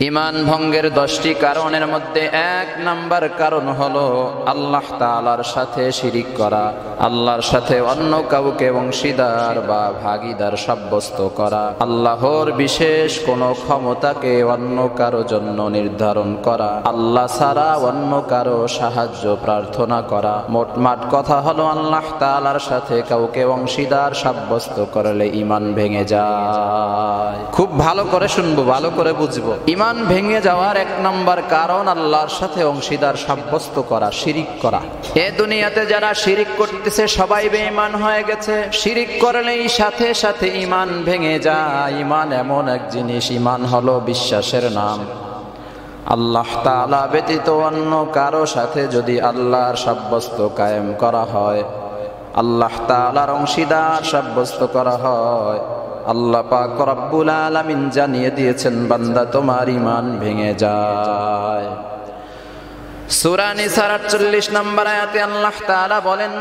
ঈমান ভঙ্গের 10টি কারণের মধ্যে 1 নাম্বার কারণ হলো আল্লাহ তাআলার সাথে শিরিক করা, আল্লাহর সাথে অন্য কাউকে অংশীদার বা ভাগীদার সাব্যস্ত করা, আল্লাহর বিশেষ কোনো ক্ষমতাকে অন্য কারো জন্য নির্ধারণ করা, আল্লাহ ছাড়া অন্য কারো সাহায্য প্রার্থনা করা। মোটমাট কথা হলো আল্লাহ তাআলার সাথে কাউকে অংশীদার সাব্যস্ত করলে ঈমান ভেঙে যায়। খুব ভালো করে শুনবো, ভালো করে বুঝবো। ঈমান ভেঙে যাওয়ার 1 নাম্বার কারণ আল্লাহর সাথে অংশীদার সাব্যস্ত করা, শিরিক করা। এ দুনিয়াতে যারা শিরিক করতেছে সবাই বেঈমান হয়ে গেছে। শিরিক করলেই সাথে সাথে ঈমান ভেঙে যায়। ঈমান এমন এক জিনিস, ঈমান হলো বিশ্বাসের নাম। আল্লাহ তাআলা ব্যতীত অন্য কারো সাথে যদি আল্লাহর সাব্যস্ত কায়েম করা হয়, আল্লাহ তাআলার অংশীদার সাব্যস্ত করা হয়, আল্লাহ পাক রব্বুল আলামিন জানিয়ে দিয়েছেন বান্দা তোমার ঈমান ভেঙে যায়। সূরা নিসার 48 নম্বর আয়াতে আল্লাহ তাআলা বলেন,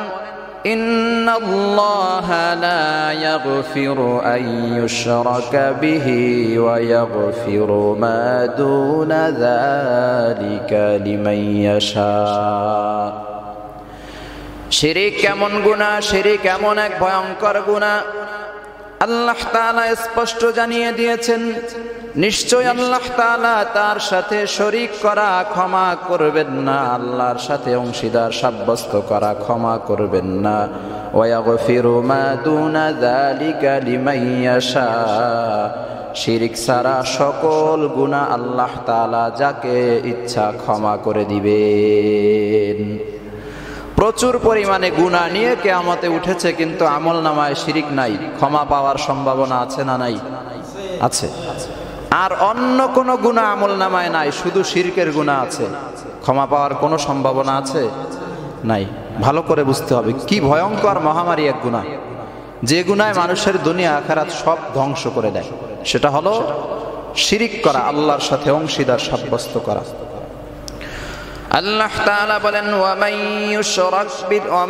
ইন্নাল্লাহা লা ইয়াগফিরু আন ইউশরাকা বিহি ওয়া ইয়াগফিরু মা দুনা যালিকা লিমান ইয়াশা। শিরিক কেমন গুনাহ, শিরিক এমন এক ভয়ঙ্কর গুনাহ আল্লাহ তাআলা স্পষ্ট জানিয়ে দিয়েছেন। নিশ্চয় আল্লাহ তাআলা তার সাথে শরীক করা ক্ষমা করবেন না, আল্লাহর সাথে অংশীদার সাব্যস্ত করা ক্ষমা করবেন না। ওয়া ইয়াগফিরু মা দুনা যালিকা লিমান ইয়াশা। শিরিক ছাড়া সকল গুনাহ আল্লাহ তাআলা যাকে ইচ্ছা ক্ষমা করে দিবেন। প্রচুর পরিমাণে গুনাহ নিয়ে কিয়ামতে উঠেছে, কিন্তু আমলনামায় শিরিক নাই। ক্ষমা পাওয়ার সম্ভাবনা আছে না নাই? আছে। আর অন্য কোনো গুনাহ আমলনামায় নাই, শুধু শিরকের গুনাহ আছে। ক্ষমা পাওয়ার কোনো সম্ভাবনা আছে? নাই। ভালো করে বুঝতে হবে কি ভয়ঙ্কর মহামারী এক গুনাহ, যে গুনায় মানুষের দুনিয়া আখিরাত সব ধ্বংস করে দেয়। সেটা হলো শিরিক করা, আল্লাহর সাথে অংশীদার সাব্যস্ত করা। আল্লাহ তাআলা বলেন, ওয়া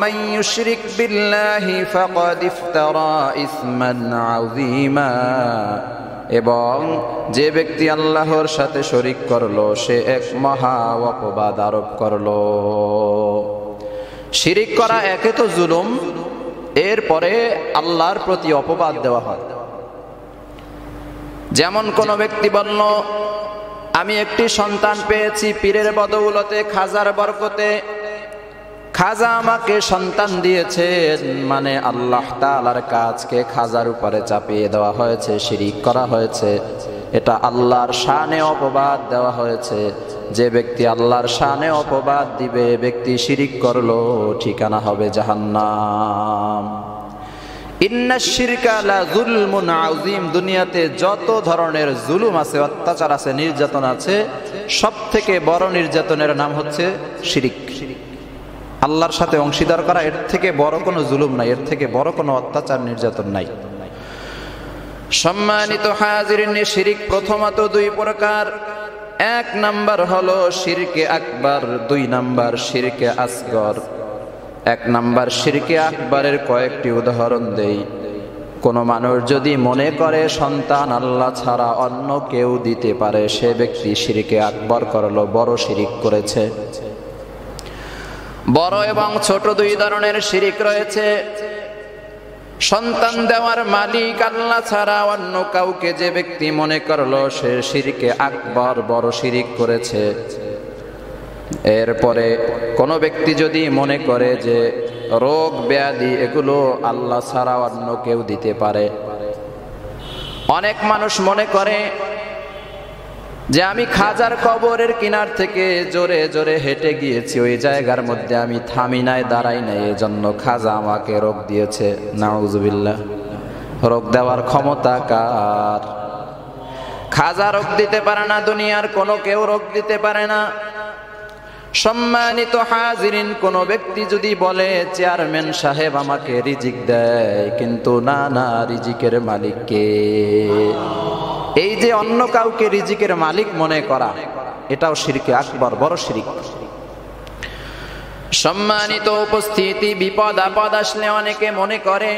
মান ইউশরিক বিল্লাহি ফাকাদ ইফতারা ইসমান আযীমা। এবং যে ব্যক্তি আল্লাহর সাথে শরীক করলো সে এক মহা অপবাদ আরোপ করলো। শিরিক করা একে তো জুলুম, এরপরে আল্লাহর প্রতি অপবাদ দেওয়া হয়। যেমন কোন ব্যক্তি বলল, আমি একটি সন্তান পেয়েছি পীরের বদৌলতে, খাজার বরকতে। খাজা আমাকে সন্তান দিয়েছেন, মানে আল্লাহ তাআলার কাজকে খাজার উপরে চাপিয়ে দেওয়া হয়েছে, শিরিক করা হয়েছে। এটা আল্লাহর শানে অপবাদ দেওয়া হয়েছে। যে ব্যক্তি আল্লাহর শানে অপবাদ দিবে, ব্যক্তি শিরিক করলো, ঠিকানা হবে জাহান্নাম। ইন্নাশ শিরকা লা যুলমুন আযীম। দুনিয়াতে যত ধরনের জুলুম আছে, অত্যাচার আছে, নির্যাতন আছে, সবথেকে বড় নির্যাতনের নাম হচ্ছে শিরিক। আল্লাহর সাথে অংশীদার করা, এর থেকে বড় কোনো জুলুম নাই, এর থেকে বড় কোনো অত্যাচার নির্যাতন নাই। সম্মানিত হাজিরিন, শিরিক প্রথমত 2 প্রকার। 1 নাম্বার হলো শিরকে আকবার, 2 নাম্বার শিরকে আসগর। 1 নাম্বার শিরকে আকবরের কয়েকটি উদাহরণ দেই। কোনো মানুষ যদি মনে করে সন্তান আল্লাহ ছাড়া অন্য কেউ দিতে পারে, সে ব্যক্তি শিরকে আকবর করলো, বড় শিরিক করেছে। বড় এবং ছোট 2 ধরনের শিরিক রয়েছে। সন্তান দেওয়ার মালিক আল্লাহ ছাড়া অন্য কাউকে যে ব্যক্তি মনে করলো, সে শিরকে আকবর, বড় শিরিক করেছে। এরপরে কোন ব্যক্তি যদি মনে করে যে রোগ ব্যাধি এগুলো আল্লাহ ছাড়া অন্য কেউ দিতে পারে। অনেক মানুষ মনে করে যে আমি খাজার কবরের কিনার থেকে জোরে জোরে হেঁটে গিয়েছি, ওই জায়গার মধ্যে আমি থামি নাই, দাঁড়াই নাই, এজন্য খাজা আমাকে রোগ দিয়েছে। নাউজুবিল্লাহ। রোগ দেওয়ার ক্ষমতা কার? খাজা রোগ দিতে পারে না, দুনিয়ার কোনো কেউ রোগ দিতে পারে না। সম্মানিত হাজিরিন, কোন ব্যক্তি যদি বলে চেয়ারম্যান সাহেব আমাকে রিজিক দেয়, কিন্তু না না, রিজিকের মালিক কে? এই যে অন্য কাউকে রিজিকের মালিক মনে করা, এটাও শিরকে আকবর, বড় শিরিক। সম্মানিত উপস্থিতি, বিপদ আপদ আসলে অনেকে মনে করে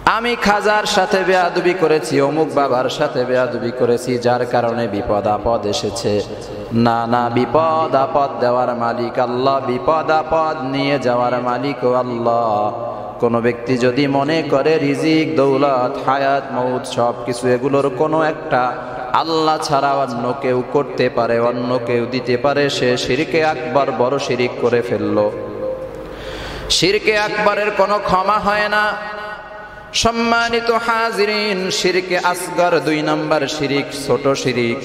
আমি খাজার সাথে বেয়াদবি করেছি, অমুক বাবার সাথে বেয়াদবি করেছি, যার কারণে বিপদ আপদ এসেছে। না না, বিপদ আপদ দেওয়ার মালিক আল্লাহ, বিপদ আপদ নিয়ে যাওয়ার মালিকও আল্লাহ। কোনো ব্যক্তি যদি মনে করে রিজিক, দৌলত, হায়াত, মৌত সব কিছু এগুলোর কোনো একটা আল্লাহ ছাড়া অন্য কেউ করতে পারে, অন্য কেউ দিতে পারে, সে শিরকে আকবার, বড় শিরিক করে ফেললো। শিরকে আকবরের কোনো ক্ষমা হয় না। সম্মানিত হাজিরিন, শিরকে আসগর 2 নাম্বার শিরিক, ছোট শিরিক।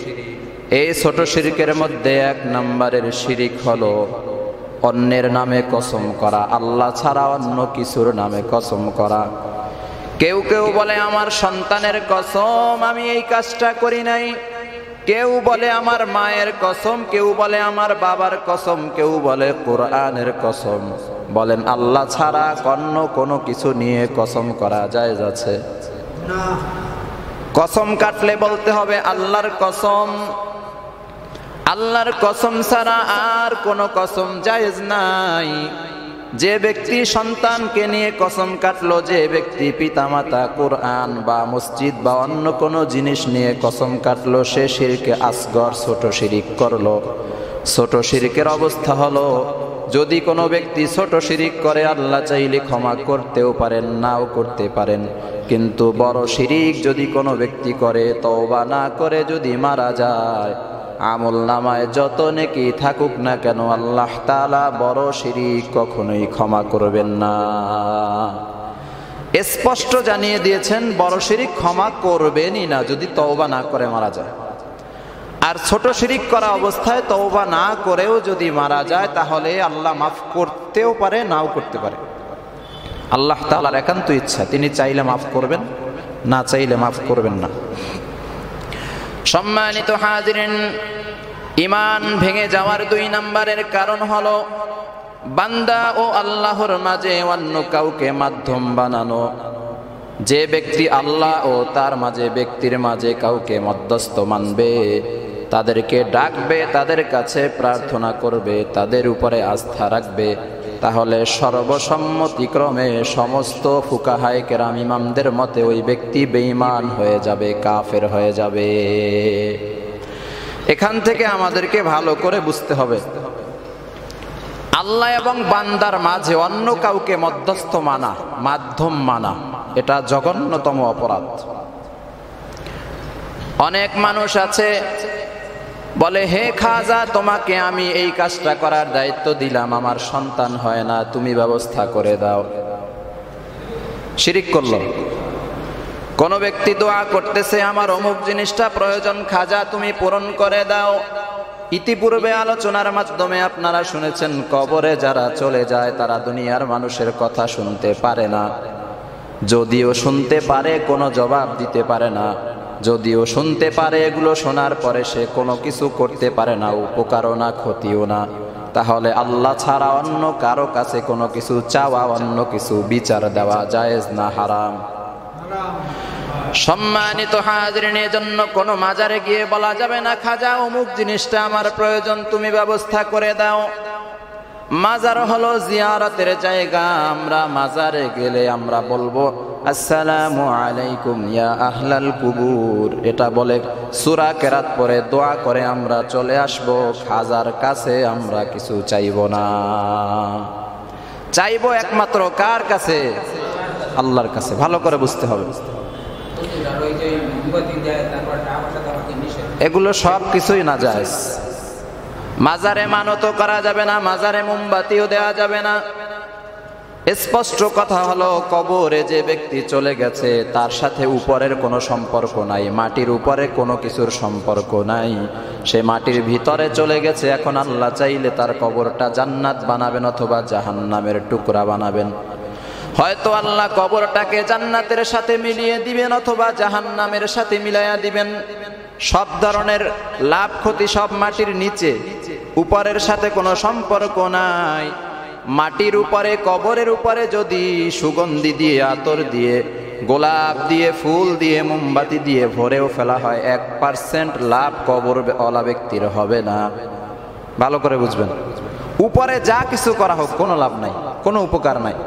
এই ছোট শিরকের মধ্যে 1 নাম্বারের শিরিক হলো অন্যের নামে কসম করা, আল্লাহ ছাড়া অন্য কিছুর নামে কসম করা। কেউ কেউ বলে আমার সন্তানের কসম, আমি এই কাজটা করি নাই। কেউ বলে আমার মায়ের কসম, কেউ বলে আমার বাবার কসম, কেউ বলে কোরআনের কসম। বলেন আল্লাহ ছাড়া অন্য কোনো কিছু নিয়ে কসম করা জায়েজ আছে? কসম কাটলে বলতে হবে আল্লাহর কসম। আল্লাহর কসম ছাড়া আর কোনো কসম জায়েজ নাই। যে ব্যক্তি সন্তানকে নিয়ে কসম কাটলো, যে ব্যক্তি পিতামাতা, কোরআন বা মসজিদ বা অন্য কোনো জিনিস নিয়ে কসম কাটলো, সে শিরকে আসগর, ছোট শিরিক করলো। ছোট শিরিকের অবস্থা হলো, যদি কোনো ব্যক্তি ছোট শিরিক করে আল্লাহ চাইলে ক্ষমা করতেও পারেন, নাও করতে পারেন। কিন্তু বড় শিরিক যদি কোনো ব্যক্তি করে, তওবা না করে যদি মারা যায়, আমল নামায় যত নেকি থাকুক না কেন, আল্লাহ তাআলা বড় শিরিক কখনোই ক্ষমা করবেন না। স্পষ্ট জানিয়ে দিয়েছেন বড় শিরিক ক্ষমা করবেনই না যদি তওবা না করে মারা যায়। আর ছোট শিরিক করা অবস্থায় তওবা না করেও যদি মারা যায়, তাহলে আল্লাহ মাফ করতেও পারে, নাও করতে পারে। আল্লাহ তাআলার একান্ত ইচ্ছা, তিনি চাইলে মাফ করবেন, না চাইলে মাফ করবেন না। সম্মানিত হাজিরিন, ঈমান ভেঙে যাওয়ার 2 নাম্বারের কারণ হলো বান্দা ও আল্লাহর মাঝে অন্য কাউকে মাধ্যম বানানো। যে ব্যক্তি আল্লাহ ও তার মাঝে, ব্যক্তির মাঝে কাউকে মধ্যস্থ মানবে, তাদেরকে ডাকবে, তাদের কাছে প্রার্থনা করবে, তাদের উপরে আস্থা রাখবে, তাহলে সর্বসম্মতিক্রমে সমস্ত ফুকাহায়ে কেরাম, ইমামদের মতে ওই ব্যক্তি বেঈমান হয়ে যাবে, কাফের হয়ে যাবে। এখান থেকে আমাদেরকে ভালো করে বুঝতে হবে, আল্লাহ এবং বান্দার মাঝে অন্য কাউকে মধ্যস্থ মানা, মাধ্যম মানা, এটা জঘন্যতম অপরাধ। অনেক মানুষ আছে বলে, হে খাজা, তোমাকে আমি এই কাজটা করার দায়িত্ব দিলাম, আমার সন্তান হয় না, তুমি ব্যবস্থা করে দাও। শিরিক করলো। কোন ব্যক্তি দোয়া করতেছে, আমার অমুক জিনিসটা প্রয়োজন, খাজা তুমি পূরণ করে দাও। ইতিপূর্বে আলোচনার মাধ্যমে আপনারা শুনেছেন, কবরে যারা চলে যায় তারা দুনিয়ার মানুষের কথা শুনতে পারে না। যদিও শুনতে পারে, কোনো জবাব দিতে পারে না। যদিও শুনতে পারে, এগুলো শোনার পরে সে কোনো কিছু করতে পারে না, উপকারও না, ক্ষতিও না। তাহলে আল্লাহ ছাড়া অন্য কারো কাছে কোনো কিছু চাওয়া, অন্য কিছু বিচার দেওয়া জায়েজ না, হারাম। সম্মানিত হাজিরিন, এজন্য কোনো মাজারে গিয়ে বলা যাবে না, খাজা অমুক জিনিসটা আমার প্রয়োজন, তুমি ব্যবস্থা করে দাও। মাজার হলো জিয়ারতের জায়গা। আমরা মাজারে গেলে আমরা বলবো আসসালামু আলাইকুম ইয়া আহলাল কুবুর, এটা বলে সূরা কেরাত পড়ে দোয়া করে আমরা চলে আসব। খাজার কাছে আমরা কিছু চাইব না, চাইব একমাত্র কার কাছে? আল্লাহর কাছে। ভালো করে বুঝতে হবে, এগুলো সব কিছুই নাজায়েজ। মাজারে মানত করা যাবে না, মাজারে মোমবাতিও দেওয়া যাবে না। স্পষ্ট কথা হলো, কবরে যে ব্যক্তি চলে গেছে তার সাথে উপরের কোনো সম্পর্ক নাই, মাটির উপরে কোনো কিছুর সম্পর্ক নাই। সে মাটির ভিতরে চলে গেছে। এখন আল্লাহ চাইলে তার কবরটা জান্নাত বানাবেন অথবা জাহান্নামের টুকরা বানাবেন। হয়তো আল্লাহ কবরটাকে জান্নাতের সাথে মিলিয়ে দিবেন অথবা জাহান্নামের সাথে মিলাইয়া দিবেন। সব ধরনের লাভ ক্ষতি সব মাটির নিচে, উপরের সাথে কোনো সম্পর্ক নাই। মাটির উপরে, কবরের উপরে যদি সুগন্ধি দিয়ে, আতর দিয়ে, গোলাপ দিয়ে, ফুল দিয়ে, মোমবাতি দিয়ে ভরেও ফেলা হয়, 1% লাভ কবরওয়ালা ব্যক্তির হবে না। ভালো করে বুঝবেন, উপরে যা কিছু করা হোক কোনো লাভ নাই, কোনো উপকার নাই।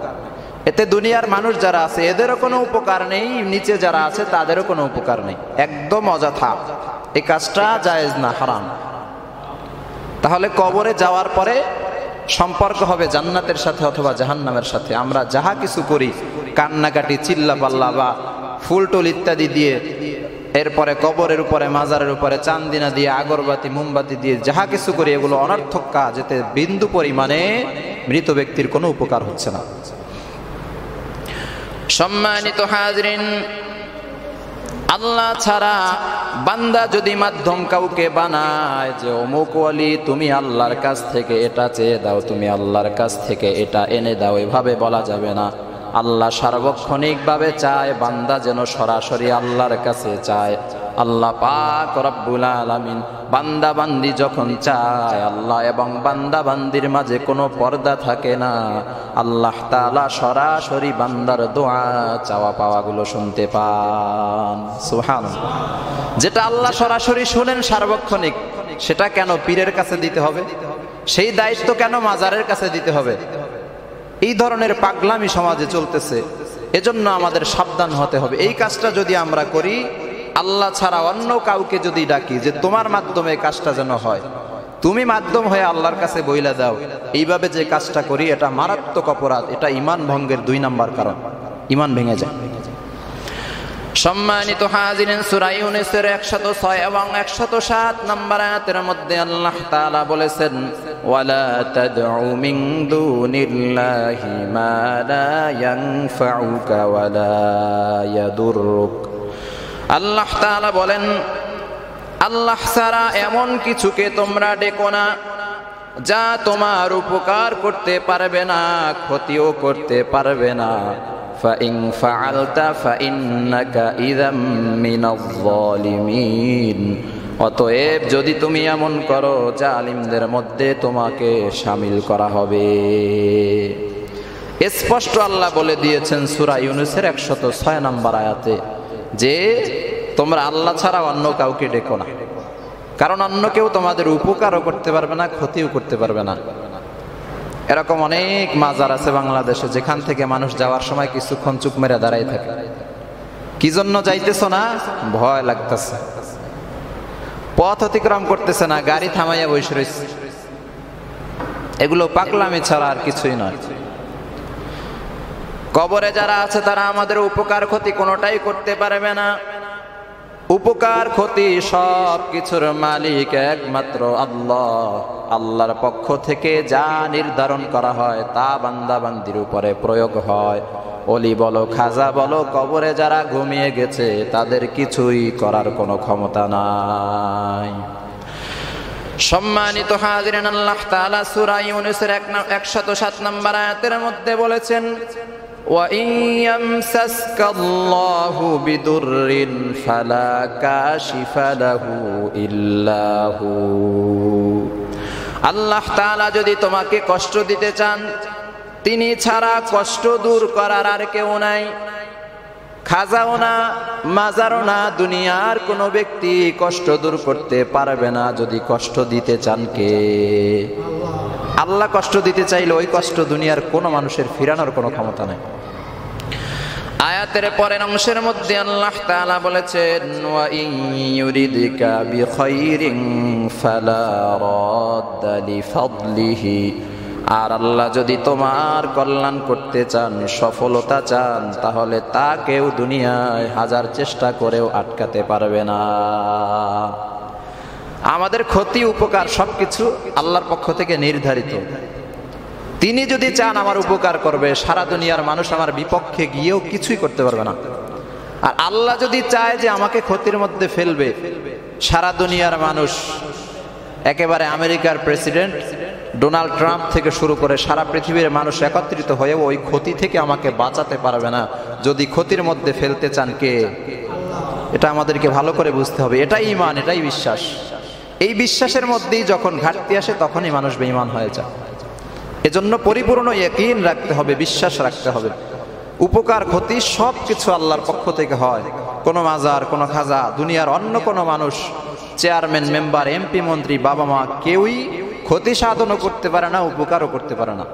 এতে দুনিয়ার মানুষ যারা আছে এদেরও কোনো উপকার নেই, নিচে যারা আছে তাদেরও কোনো উপকার নেই, একদম অযথা। এই কাজটা জায়েজ না, হারাম। তাহলে কবরে যাওয়ার পরে সম্পর্ক হবে জান্নাতের সাথে অথবা জাহান্নামের সাথে। আমরা যাহা কিছু করি, কান্নাকাটি, চিল্লা পাল্লা বা ফুল টুল ইত্যাদি দিয়ে, এরপরে কবরের উপরে, মাজারের উপরে চান্দিনা দিয়ে, আগরবাতি, মোমবাতি দিয়ে যাহা কিছু করি, এগুলো অনর্থক কাজ। এতে বিন্দু পরিমাণে মৃত ব্যক্তির কোনো উপকার হচ্ছে না। সম্মানিত হাজরিন, আল্লাহ ছাড়া বান্দা যদি মাধ্যম কাউকে বানায় যে অমুক ওয়ালি, তুমি আল্লাহর কাছ থেকে এটা চেয়ে দাও, তুমি আল্লাহর কাছ থেকে এটা এনে দাও, এভাবে বলা যাবে না। আল্লাহ সার্বক্ষণিকভাবে চায় বান্দা যেন সরাসরি আল্লাহর কাছে চায়। আল্লাহ পাক রব্বুল আলামিন বান্দা বান্দি যখন চায়, আল্লাহ এবং বান্দা বান্দির মাঝে কোনো পর্দা থাকে না। আল্লাহ তাআলা সরাসরি বান্দার দোয়া চাওয়া পাওয়াগুলো শুনতে পান। সুবহানাল্লাহ। যেটা আল্লাহ সরাসরি শুনেন সার্বক্ষণিক, সেটা কেন পীরের কাছে দিতে হবে? সেই দায়িত্ব কেন মাজারের কাছে দিতে হবে? এই ধরনের পাগলামি সমাজে চলতেছে। এজন্য আমাদের সাবধান হতে হবে। এই কাজটা যদি আমরা করি, আল্লাহ ছাড়া অন্য কাউকে যদি ডাকি যে তোমার মাধ্যমে কাজটা যেন হয়, তুমি মাধ্যম হয়ে আল্লাহর কাছে বইলা দাও, এইভাবে যে কাজটা করি, এটা মারাত্মক অপরাধ। এটা ঈমান ভঙ্গের 2 নাম্বার কারণ, ঈমান ভেঙে যায়। সম্মানিত হাজিরিন, সূরা ইউনূসের 106 এবং 107 নম্বর আয়াতের মধ্যে আল্লাহ তাআলা বলেছেন, ওয়ালা তাদউ মিন দুনিল্লাহি মা লা ইয়ানফাউকা ওয়ালা ইয়াদুররুক। আল্লাহ তাআলা বলেন, আল্লাহ ছাড়া এমন কিছুকে তোমরা ডেকো না যা তোমার উপকার করতে পারবে না, ক্ষতিও করতে পারবে না। فَإِنْ فَعَلْتَ فَإِنَّكَ إِذًا مِّنَ الظَّالِمِينَ। অতএব যদি তুমি এমন করো, জালিমদের মধ্যে তোমাকে শামিল করা হবে। স্পষ্ট আল্লাহ বলে দিয়েছেন সূরা ইউনূসের 106 নম্বর আয়াতে যে তোমরা আল্লাহ ছাড়া অন্য কাউকে ডেকো না, কারণ অন্য কেউ তোমাদের উপকারও করতে পারবে না, ক্ষতিও করতে পারবে না। এরকম অনেক মাজার আছে বাংলাদেশে, যেখান থেকে মানুষ যাওয়ার সময় কিছুক্ষণ চুপ মেরে দাঁড়াই থাকে। কি জন্য যাইতেছ না? ভয় লাগতেছে। পথ অতিক্রম করতেছে না, গাড়ি থামাইয়া বসে রয়েছে। এগুলো পাগলামি ছাড়া আর কিছুই নয়। কবরে যারা আছে তারা আমাদের উপকার ক্ষতি কোনোটাই করতে পারবে না। উপকার ক্ষতি সব কিছুর মালিক একমাত্র আল্লাহ। আল্লাহর পক্ষ থেকে যা নির্ধারণ করা হয় তা বান্দা বান্দির উপরে প্রয়োগ হয়। অলি বলো, খাজা বলো, কবরে যারা ঘুমিয়ে গেছে তাদের কিছুই করার কোনো ক্ষমতা নাই। সম্মানিত হাজিরিন, আল্লাহ তাআলা সূরা ইউনূসের 107 নম্বর আয়াতের মধ্যে বলেছেন, وَإِنْ يَمْسَسْكَ اللَّهُ بِضُرٍّ فَلَا كَاشِفَ لَهُ إِلَّا هُوَ। আল্লাহ তাআলা যদি তোমাকে কষ্ট দিতে চান, তিনি ছাড়া কষ্ট দূর করার আর কেউ নাই। খাজাও না, মাজারও না, দুনিয়ার কোনো ব্যক্তি কষ্ট দূর করতে পারবে না। যদি কষ্ট দিতে চান কে? আল্লাহ কষ্ট দিতে চাইলে ওই কষ্ট দুনিয়ার কোনো মানুষের ফিরানোর কোনো ক্ষমতা নাই। আয়াতের পরের অংশের মধ্যে আল্লাহ তাআলা বলেছেন, ওয়া ইন ইউরিদকা বিখাইরিন ফালা রাদ্দা লিফাদলিহি। আর আল্লাহ যদি তোমার কল্যাণ করতে চান, সফলতা চান, তাহলে তা কেউ দুনিয়ায় হাজার চেষ্টা করেও আটকাতে পারবে না। আমাদের ক্ষতি উপকার সবকিছু আল্লাহর পক্ষ থেকে নির্ধারিত। তিনি যদি চান আমার উপকার করবে, সারা দুনিয়ার মানুষ আমার বিপক্ষে গিয়েও কিছুই করতে পারবে না। আর আল্লাহ যদি চায় যে আমাকে ক্ষতির মধ্যে ফেলবে, সারা দুনিয়ার মানুষ, একেবারে আমেরিকার প্রেসিডেন্ট ডোনাল্ড ট্রাম্প থেকে শুরু করে সারা পৃথিবীর মানুষ একত্রিত হয়েও ওই ক্ষতি থেকে আমাকে বাঁচাতে পারবে না। যদি ক্ষতির মধ্যে ফেলতে চান কে? এটা আমাদেরকে ভালো করে বুঝতে হবে। এটাই ঈমান, এটাই বিশ্বাস। এই বিশ্বাসের মধ্যেই যখন ঘাটতি আসে তখনই মানুষ বেঈমান হয়ে যায়। এজন্য পরিপূর্ণ ইয়াকিন রাখতে হবে, বিশ্বাস রাখতে হবে। উপকার ক্ষতি সব কিছু আল্লাহর পক্ষ থেকে হয়। কোনো মাজার, কোনো খাজা, দুনিয়ার অন্য কোনো মানুষ, চেয়ারম্যান, মেম্বার, এমপি, মন্ত্রী, বাবা মা, কেউই ক্ষতি সাধনও করতে পারে না, উপকারও করতে পারে না।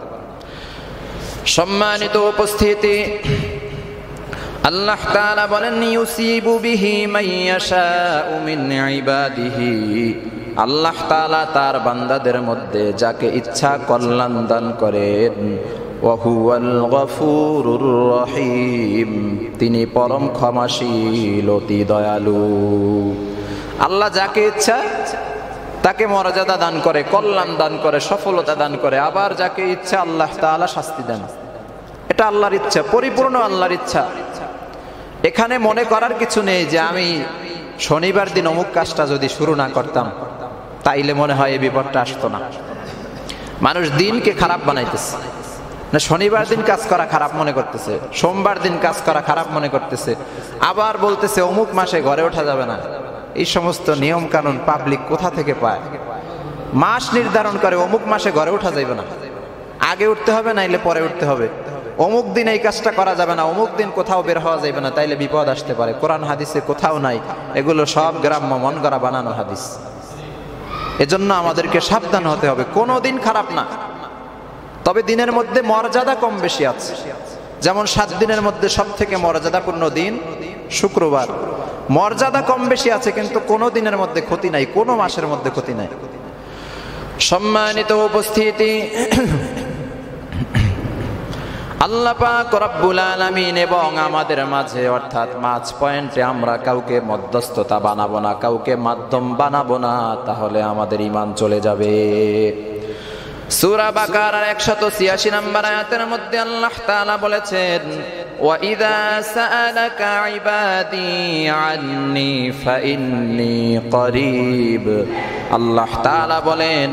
সম্মানিত উপস্থিতি, আল্লাহ তাআলা বলেন ইউসিবু বিহি মাইয়াশাউ মিন ইবাদিহি, আল্লাহ তাআলা তার বান্দাদের মধ্যে যাকে ইচ্ছা কল্যাণ দান করেন। ওয়া হুয়াল গফুরুর রহিম, তিনি পরম ক্ষমাশীল অতি দয়ালু। আল্লাহ যাকে ইচ্ছা তাকে মর্যাদা দান করে, কল্যাণ দান করে, সফলতা দান করে, আবার যাকে ইচ্ছা আল্লাহ তাআলা শাস্তি দেন। এটা আল্লাহর ইচ্ছা, পরিপূর্ণ আল্লাহর ইচ্ছা। এখানে মনে করার কিছু নেই যে আমি শনিবার দিন অমুক কাজটা যদি শুরু না করতাম তাইলে মনে হয় এই বিপদটা আসতো না। মানুষ দিনকে খারাপ বানাইতেছে, না শনিবার দিন কাজ করা খারাপ মনে করতেছে, সোমবার দিন কাজ করা খারাপ মনে করতেছে, আবার বলতেছে অমুক মাসে ঘরে ওঠা যাবে না। এই সমস্ত নিয়ম কানুন পাবলিক কোথা থেকে পায়? মাস নির্ধারণ করে অমুক মাসে ঘরে ওঠা যাবে না, আগে উঠতে হবে নাইলে পরে উঠতে হবে, অমুক দিন এই কাজটা করা যাবে না, অমুক দিন কোথাও বের হওয়া যাবে না, তাইলে বিপদ আসতে পারে। কোরআন হাদিসে কোথাও নাই, এগুলো সব গ্রাম্য মন গড়া বানানো হাদিস। এজন্য আমাদেরকে সাবধান হতে হবে। কোনো দিন খারাপ না, তবে দিনের মধ্যে মর্যাদা কম বেশি আছে। যেমন 7 দিনের মধ্যে সব থেকে মর্যাদাপূর্ণ দিন শুক্রবার, মর্যাদা কম বেশি আছে, কিন্তু কোনো দিনের মধ্যে ক্ষতি নাই, কোনো মাসের মধ্যে ক্ষতি নাই। সম্মানিত উপস্থিতি, আল্লাহ পাক রব্বুল আলামিন এবং আমাদের মাঝে অর্থাৎ মাঝ পয়েন্টে আমরা কাউকে মধ্যস্থতা বানাবো না, কাউকে মাধ্যম বানাবো না, তাহলে আমাদের ঈমান চলে যাবে। সূরা বাকারার 186 নম্বর আয়াতের মধ্যে আল্লাহ তাআলা বলেছেন ওয়া ইযা সাআলাকা ইবাদি আন্নী ফাইন্নী করিব। আল্লাহ তাআলা বলেন,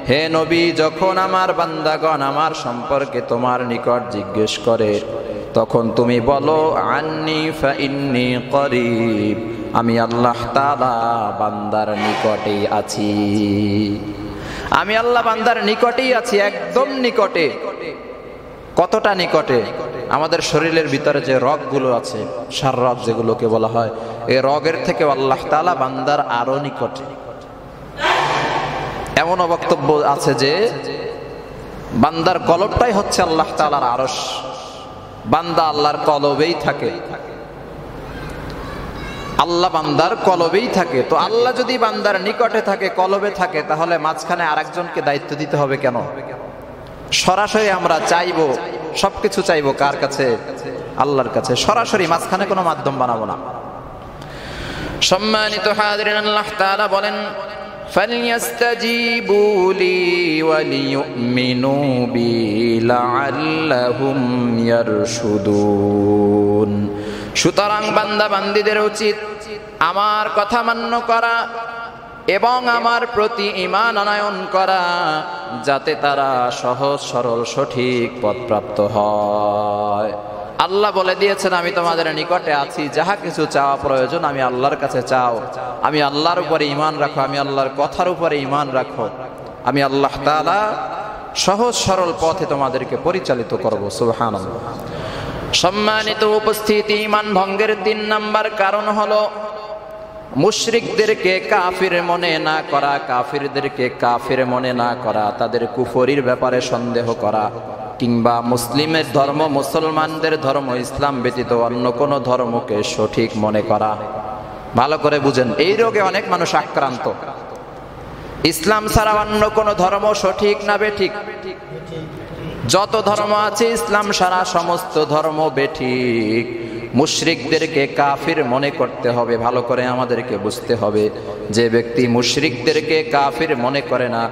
হে নবী, যখন আমার বান্দাগণ আমার সম্পর্কে তোমার নিকট জিজ্ঞেস করে তখন তুমি বলো আন্নী ফাইন্নী করিব, আমি আল্লাহ তাআলা বান্দার নিকটেই আছি। আমি আল্লাহ বান্দার নিকটেই আছি, একদম নিকটে। কতটা নিকটে? আমাদের শরীরের ভিতরে যে রগগুলো আছে, সার রগ যেগুলোকে বলা হয়, এই রগের থেকে আল্লাহ তাআলা বান্দার আরো নিকটে। এমনও বক্তব্য আছে যে বান্দার কলবটাই হচ্ছে আল্লাহ তাআলার আরশ, বান্দা আল্লাহর কলবেই থাকে, আল্লাহ বান্দার কলবেই থাকে। তো আল্লাহ যদি বান্দার নিকটে থাকে, কলবে থাকে, তাহলে মাঝখানে আরেকজনকে দায়িত্ব দিতে হবে কেন? সরাসরি আমরা চাইবো, সবকিছু চাইবো কার কাছে? আল্লাহর কাছে, সরাসরি, মাঝখানে কোনো মাধ্যম বানাবো না। সম্মানিত হাজিরিন, আল্লাহ তাআলা বলেন ফালইস্তাজিবু লি ওয়া লিয়ুমিনু বি লাআল্লাহুম ইয়ারশুদুন। সুতরাং বান্দা বান্দীদের উচিত আমার কথা মান্য করা এবং আমার প্রতি ঈমান আনয়ন করা, যাতে তারা সহজ সরল সঠিক পথপ্রাপ্ত হয়। আল্লাহ বলে দিয়েছেন আমি তোমাদের নিকটে আছি, যাহা কিছু চাওয়া প্রয়োজন আমি আল্লাহর কাছে চাও, আমি আল্লাহর উপরে ঈমান রাখো, আমি আল্লাহর কথার উপরে ঈমান রাখো, আমি আল্লাহ তাআলা সহজ সরল পথে তোমাদেরকে পরিচালিত করব। সুবহানাল্লাহ। সম্মানিত উপস্থিতি, ঈমান ভঙ্গের 3 নাম্বার কারণ হলো মুশরিকদেরকে কাফির মনে না করা, কাফিরদেরকে কাফির মনে না করা, তাদের কুফরির ব্যাপারে সন্দেহ করা, কিংবা মুসলিমের ধর্ম, মুসলমানদের ধর্ম ইসলাম ব্যতীত অন্য কোনো ধর্মকে সঠিক মনে করা। ভালো করে বুঝেন, এই রোগে অনেক মানুষ আক্রান্ত। ইসলাম ছাড়া অন্য কোনো ধর্ম সঠিক না বেঠিক? যত ধর্ম আছে ইসলাম ছাড়া সমস্ত ধর্ম বেঠিক। মুশরিকদেরকে কাফির মনে করতে হবে। ভালো করে আমাদেরকে বুঝতে হবে, যে ব্যক্তি মুশরিকদেরকে কাফির মনে করে না,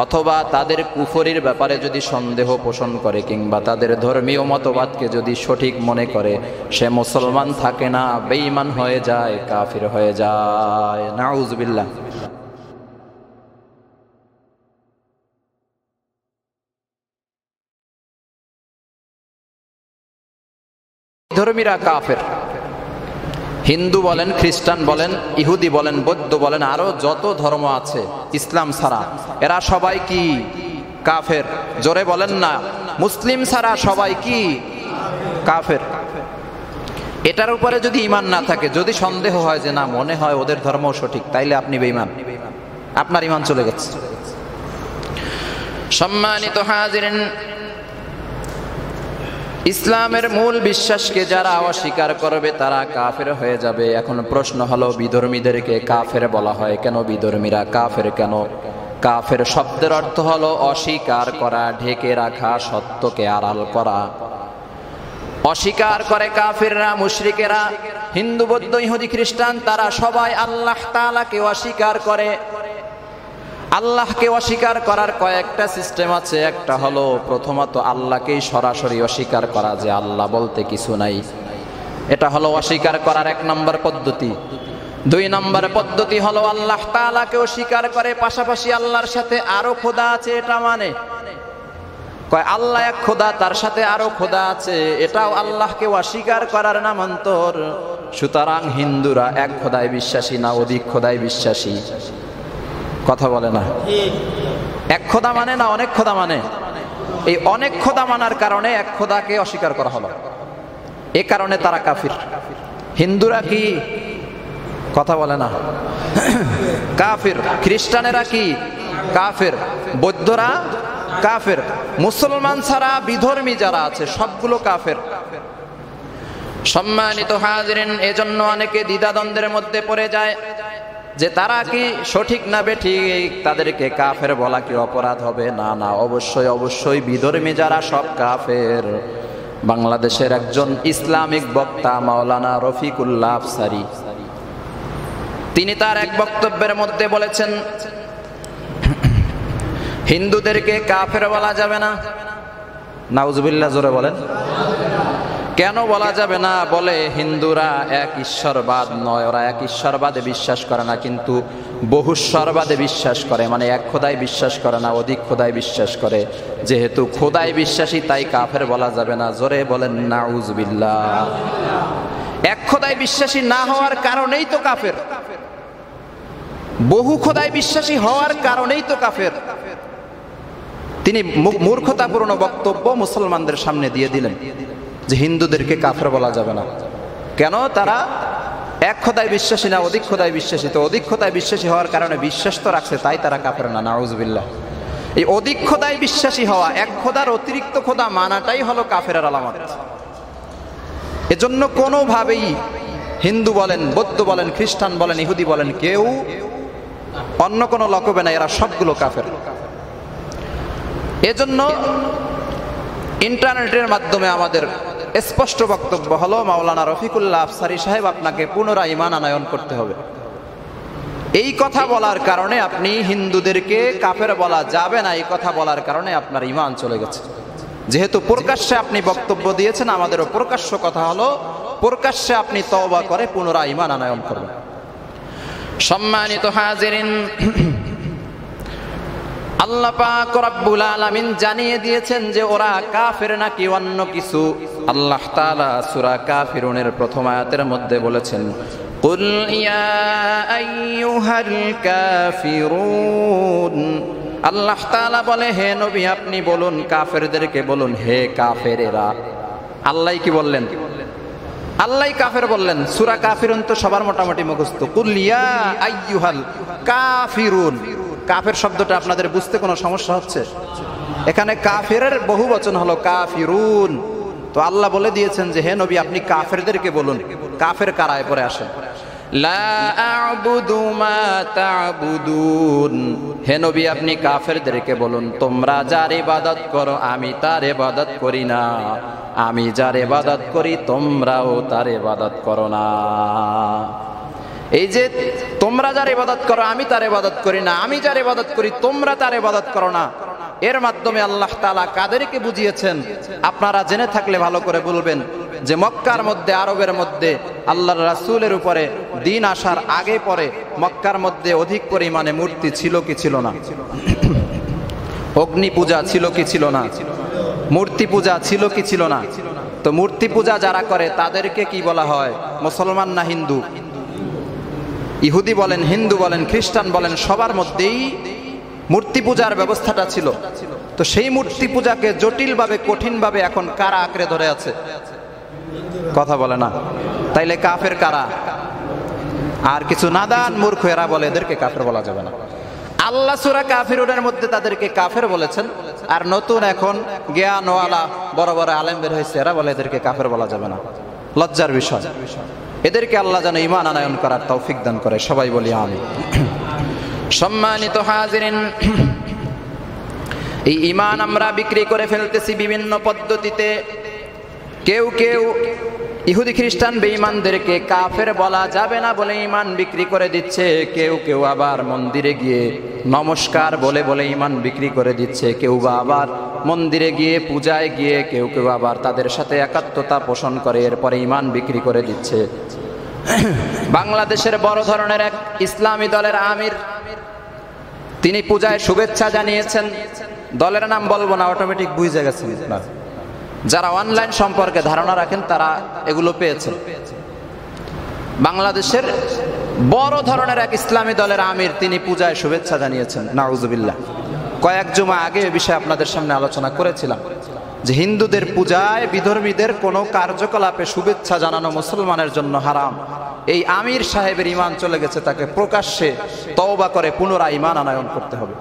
অথবা তাদের কুফরির ব্যাপারে যদি সন্দেহ পোষণ করে, কিংবা তাদের ধর্মীয় মতবাদকে যদি সঠিক মনে করে, সে মুসলমান থাকে না, বেঈমান হয়ে যায়, কাফির হয়ে যায়। নাউযুবিল্লাহ। ধর্মীরা কাফের, হিন্দু বলেন, খ্রিস্টান বলেন, ইহুদি বলেন, বৌদ্ধ বলেন, আরো যত ধর্ম আছে ইসলাম ছাড়া, এরা সবাই কি কাফের? জোরে বলেন না। মুসলিম ছাড়া সবাই কি কাফের? এটার উপরে যদি ঈমান না থাকে, যদি সন্দেহ হয় যে না মনে হয় ওদের ধর্ম সঠিক, তাইলে আপনি বেঈমান, আপনার ঈমান চলে গেছে। সম্মানিত হাজিরিন, ইসলামের মূল বিশ্বাসকে যারা অস্বীকার করবে তারা কাফের হয়ে যাবে। এখন প্রশ্ন হলো, বিধর্মীদেরকে কাফের বলা হয় কেন? বিধর্মীরা কাফের কেন? কাফের শব্দের অর্থ হলো অস্বীকার করা, ঢেকে রাখা, সত্যকে আড়াল করা। অস্বীকার করে কাফেররা, মুশরিকেরা, হিন্দু, বৌদ্ধ, ইহুদি, খ্রিস্টান, তারা সবাই আল্লাহ তাআলাকে অস্বীকার করে। আল্লাহকে অস্বীকার করার কয়েকটা সিস্টেম আছে। একটা হলো প্রথমত আল্লাহকেই সরাসরি অস্বীকার করা, যে আল্লাহ বলতে কিছু নাই। এটা হলো অস্বীকার করার এক নম্বর পদ্ধতি। দুই নম্বর পদ্ধতি হলো আল্লাহ তাআলাকে অস্বীকার করে, পাশাপাশি আল্লাহর সাথে আরো খোদা আছে এটা মানে। কয় আল্লাহ এক খোদা, তার সাথে আরো খোদা আছে, এটাও আল্লাহকে অস্বীকার করার নামান্তর। সুতরাং হিন্দুরা এক খোদায় বিশ্বাসী না অধিক খোদায় বিশ্বাসী? কথা বলে না। এক খোদা মানে না অনেক খোদা মানে? এই অনেক খোদা মানার কারণে এক খোদাকে অস্বীকার করা হলো, এ কারণে তারা কাফির। হিন্দুরা কি? কথা বলে না। কাফির। খ্রিস্টানেরা কি? কাফির। বৌদ্ধরা কাফের। মুসলমান ছাড়া বিধর্মী যারা আছে সবগুলো কাফের। সম্মানিত হাজিরিন, এজন্য অনেকে দ্বিধাদ্বন্দ্বের মধ্যে পড়ে যায় যে তারা কি সঠিক না বেঠিক, তাদেরকে কাফের বলা কি অপরাধ হবে? না না, অবশ্যই অবশ্যই বিধর্মী যারা সব কাফের। বাংলাদেশের একজন ইসলামিক বক্তা মাওলানা রফিকুল্লাহ আফসারী, তিনি তার এক বক্তব্যের মধ্যে বলেছেন হিন্দুদেরকে কাফের বলা যাবে না। নাউজুবিল্লাহ, জোরে বলেন। কেন বলা যাবে না? বলে হিন্দুরা এক ঈশ্বরবাদ নয়, ওরা এক ঈশ্বরবাদে বিশ্বাস করে না, কিন্তু বহুশ্বরবাদে বিশ্বাস করে, মানে এক খোদায় বিশ্বাস করে না, অধিক খোদায় বিশ্বাস করে। যেহেতু খোদায় বিশ্বাসী তাই কাফের বলা যাবে না। জোরে বলেন নাউজুবিল্লাহ। এক খোদায় বিশ্বাসী না হওয়ার কারণেই তো কাফের, বহু খোদায় বিশ্বাসী হওয়ার কারণেই তো কাফের। তিনি মূর্খতাপূর্ণ বক্তব্য মুসলমানদের সামনে দিয়ে দিলেন যে হিন্দুদেরকে কাফের বলা যাবে না। কেন? তারা এক খোদায় বিশ্বাসী না অধিক খোদায় বিশ্বাসী। তো অধিক খোদায় বিশ্বাসী হওয়ার কারণে বিশ্বাস তো রাখছে, তাই তারা কাফের না। নাউজুবিল্লাহ। এই অধিক খোদায় বিশ্বাসী হওয়া, এক খোদার অতিরিক্ত খোদা মানাটাই হলো কাফেরের আলামত। এজন্য কোনোভাবেই হিন্দু বলেন, বৌদ্ধ বলেন, খ্রিস্টান বলেন, ইহুদি বলেন, কেউ অন্য কোনো লকবে না, এরা সবগুলো কাফের। এজন্য ইন্টারনেটের মাধ্যমে আমাদের স্পষ্ট বক্তব্য হলো, মাওলানা রফিকুল্লাহ আফসারী সাহেব, আপনাকে পুনরায় ঈমান আনয়ন করতে হবে। এই কথা বলার কারণে আপনি হিন্দুদেরকে কাফের বলা যাবে না, এই কথা বলার কারণে আপনার ঈমান চলে গেছে। যেহেতু প্রকাশ্যে আপনি বক্তব্য দিয়েছেন, আমাদেরও প্রকাশ্য কথা হলো প্রকাশ্যে আপনি তওবা করে পুনরায় ঈমান আনয়ন করবেন। সম্মানিত হাজিরিন, আল্লাহ পাক রব্বুল আলামিন জানিয়ে দিয়েছেন যে ওরা কাফের নাকি অন্য কিছু। আল্লাহ তাআলা সূরা কাফিরুনের প্রথম আয়াতের মধ্যে বলেছেন, কুল ইয়া আইয়ুহাল কাফিরুন। আল্লাহ তাআলা বলে, হে নবী আপনি বলুন, কাফেরদেরকে বলুন, হে কাফেরেরা। আল্লাহ কি বললেন? আল্লাহ কাফের বললেন। সূরা কাফিরুন তো সবার মোটামুটি মুখস্থ। কুল ইয়া আইয়ুহাল কাফিরুন। কাফের শব্দটা আপনাদের বুঝতে কোনো সমস্যা হচ্ছে? এখানে কাফেরের বহু বচন হলো কাফিরুন। তো আল্লাহ বলে দিয়েছেন যে হে নবী আপনি কাফেরদেরকে বলুন। কাফের কারায় পরে আসেন। লা আ'বুদু মা তা'বুদুন। হে নবী আপনি কাফেরদেরকে বলুন, তোমরা যার ইবাদত করো আমি তার ইবাদত করি না, আমি যার ইবাদত করি তোমরাও তার ইবাদত করো না। এই যে তোমরা যার ইবাদত করো আমি তার ইবাদত করি না, আমি যার ইবাদত করি তোমরা তার ইবাদত করো না, এর মাধ্যমে আল্লাহ তাআলা কাদেরকে বুঝিয়েছেন আপনারা জেনে থাকলে ভালো করে বলবেন যে মক্কার মধ্যে, আরবের মধ্যে আল্লাহর রাসূলের উপরে দিন আসার আগে পরে মক্কার মধ্যে অধিক পরিমাণে মূর্তি ছিল কি ছিল না? অগ্নি পূজা ছিল কি ছিল না? মূর্তি পূজা ছিল কি ছিল না? তো মূর্তি পূজা যারা করে তাদেরকে কি বলা হয়? মুসলমান না হিন্দু? ইহুদি বলেন, হিন্দু বলেন, খ্রিস্টান বলেন, সবার মধ্যেই মূর্তি পূজার ব্যবস্থাটা ছিল। তো সেই মূর্তি পূজাকে জটিলভাবে, কঠিনভাবে এখন কারা আঁকড়ে ধরে আছে? কথা বলে না। তাইলে কাফের কারা? আর কিছু নাদান মূর্খ এরা বলে এদেরকে কাফের বলা যাবে না। আল্লাহ সূরা কাফিরুনের মধ্যে তাদেরকে কাফের বলেছেন, আর নতুন এখন জ্ঞানওয়ালা বড় বড় আলেম বের হয়েছে, এরা বলে এদেরকে কাফের বলা যাবে না। লজ্জার বিষয়। এদেরকে আল্লাহ যেন ঈমান আনয়ন করার তৌফিক দান করে, সবাই বলি আমিন। সম্মানিত হাজিরিন, এই ঈমান আমরা বিক্রি করে ফেলতেছি বিভিন্ন পদ্ধতিতে। কেউ কেউ ইহুদি খ্রিস্টান বেঈমানদেরকে কাফের বলা যাবে না বলে ঈমান বিক্রি করে দিচ্ছে। কেউ কেউ আবার মন্দিরে গিয়ে নমস্কার বলে বলে ঈমান বিক্রি করে দিচ্ছে। কেউ বা আবার মন্দিরে গিয়ে পূজায় গিয়ে কেউ কেউ আবার তাদের সাথে একাত্মতা পোষণ করে, এরপরে ঈমান বিক্রি করে দিচ্ছে। বাংলাদেশের বড় ধরনের এক ইসলামী দলের আমির, তিনি পূজায় শুভেচ্ছা জানিয়েছেন। দলের নাম বলবো না, অটোমেটিক বুঝে গেছেন। যারা অনলাইন সম্পর্কে ধারণা রাখেন তারা এগুলো পেয়েছেন। বাংলাদেশের বড় ধরনের এক ইসলামী দলের আমির, তিনি পূজায় শুভেচ্ছা জানিয়েছেন। নাউজুবিল্লাহ। কয়েক জুমা আগে এ বিষয়ে আপনাদের সামনে আলোচনা করেছিলাম যে হিন্দুদের পূজায় বিধর্মীদের কোনো কার্যকলাপে শুভেচ্ছা জানানো মুসলমানের জন্য হারাম। এই আমির সাহেবের ঈমান চলে গেছে, তাকে প্রকাশ্যে তওবা করে পুনরায় ঈমান আনয়ন করতে হবে।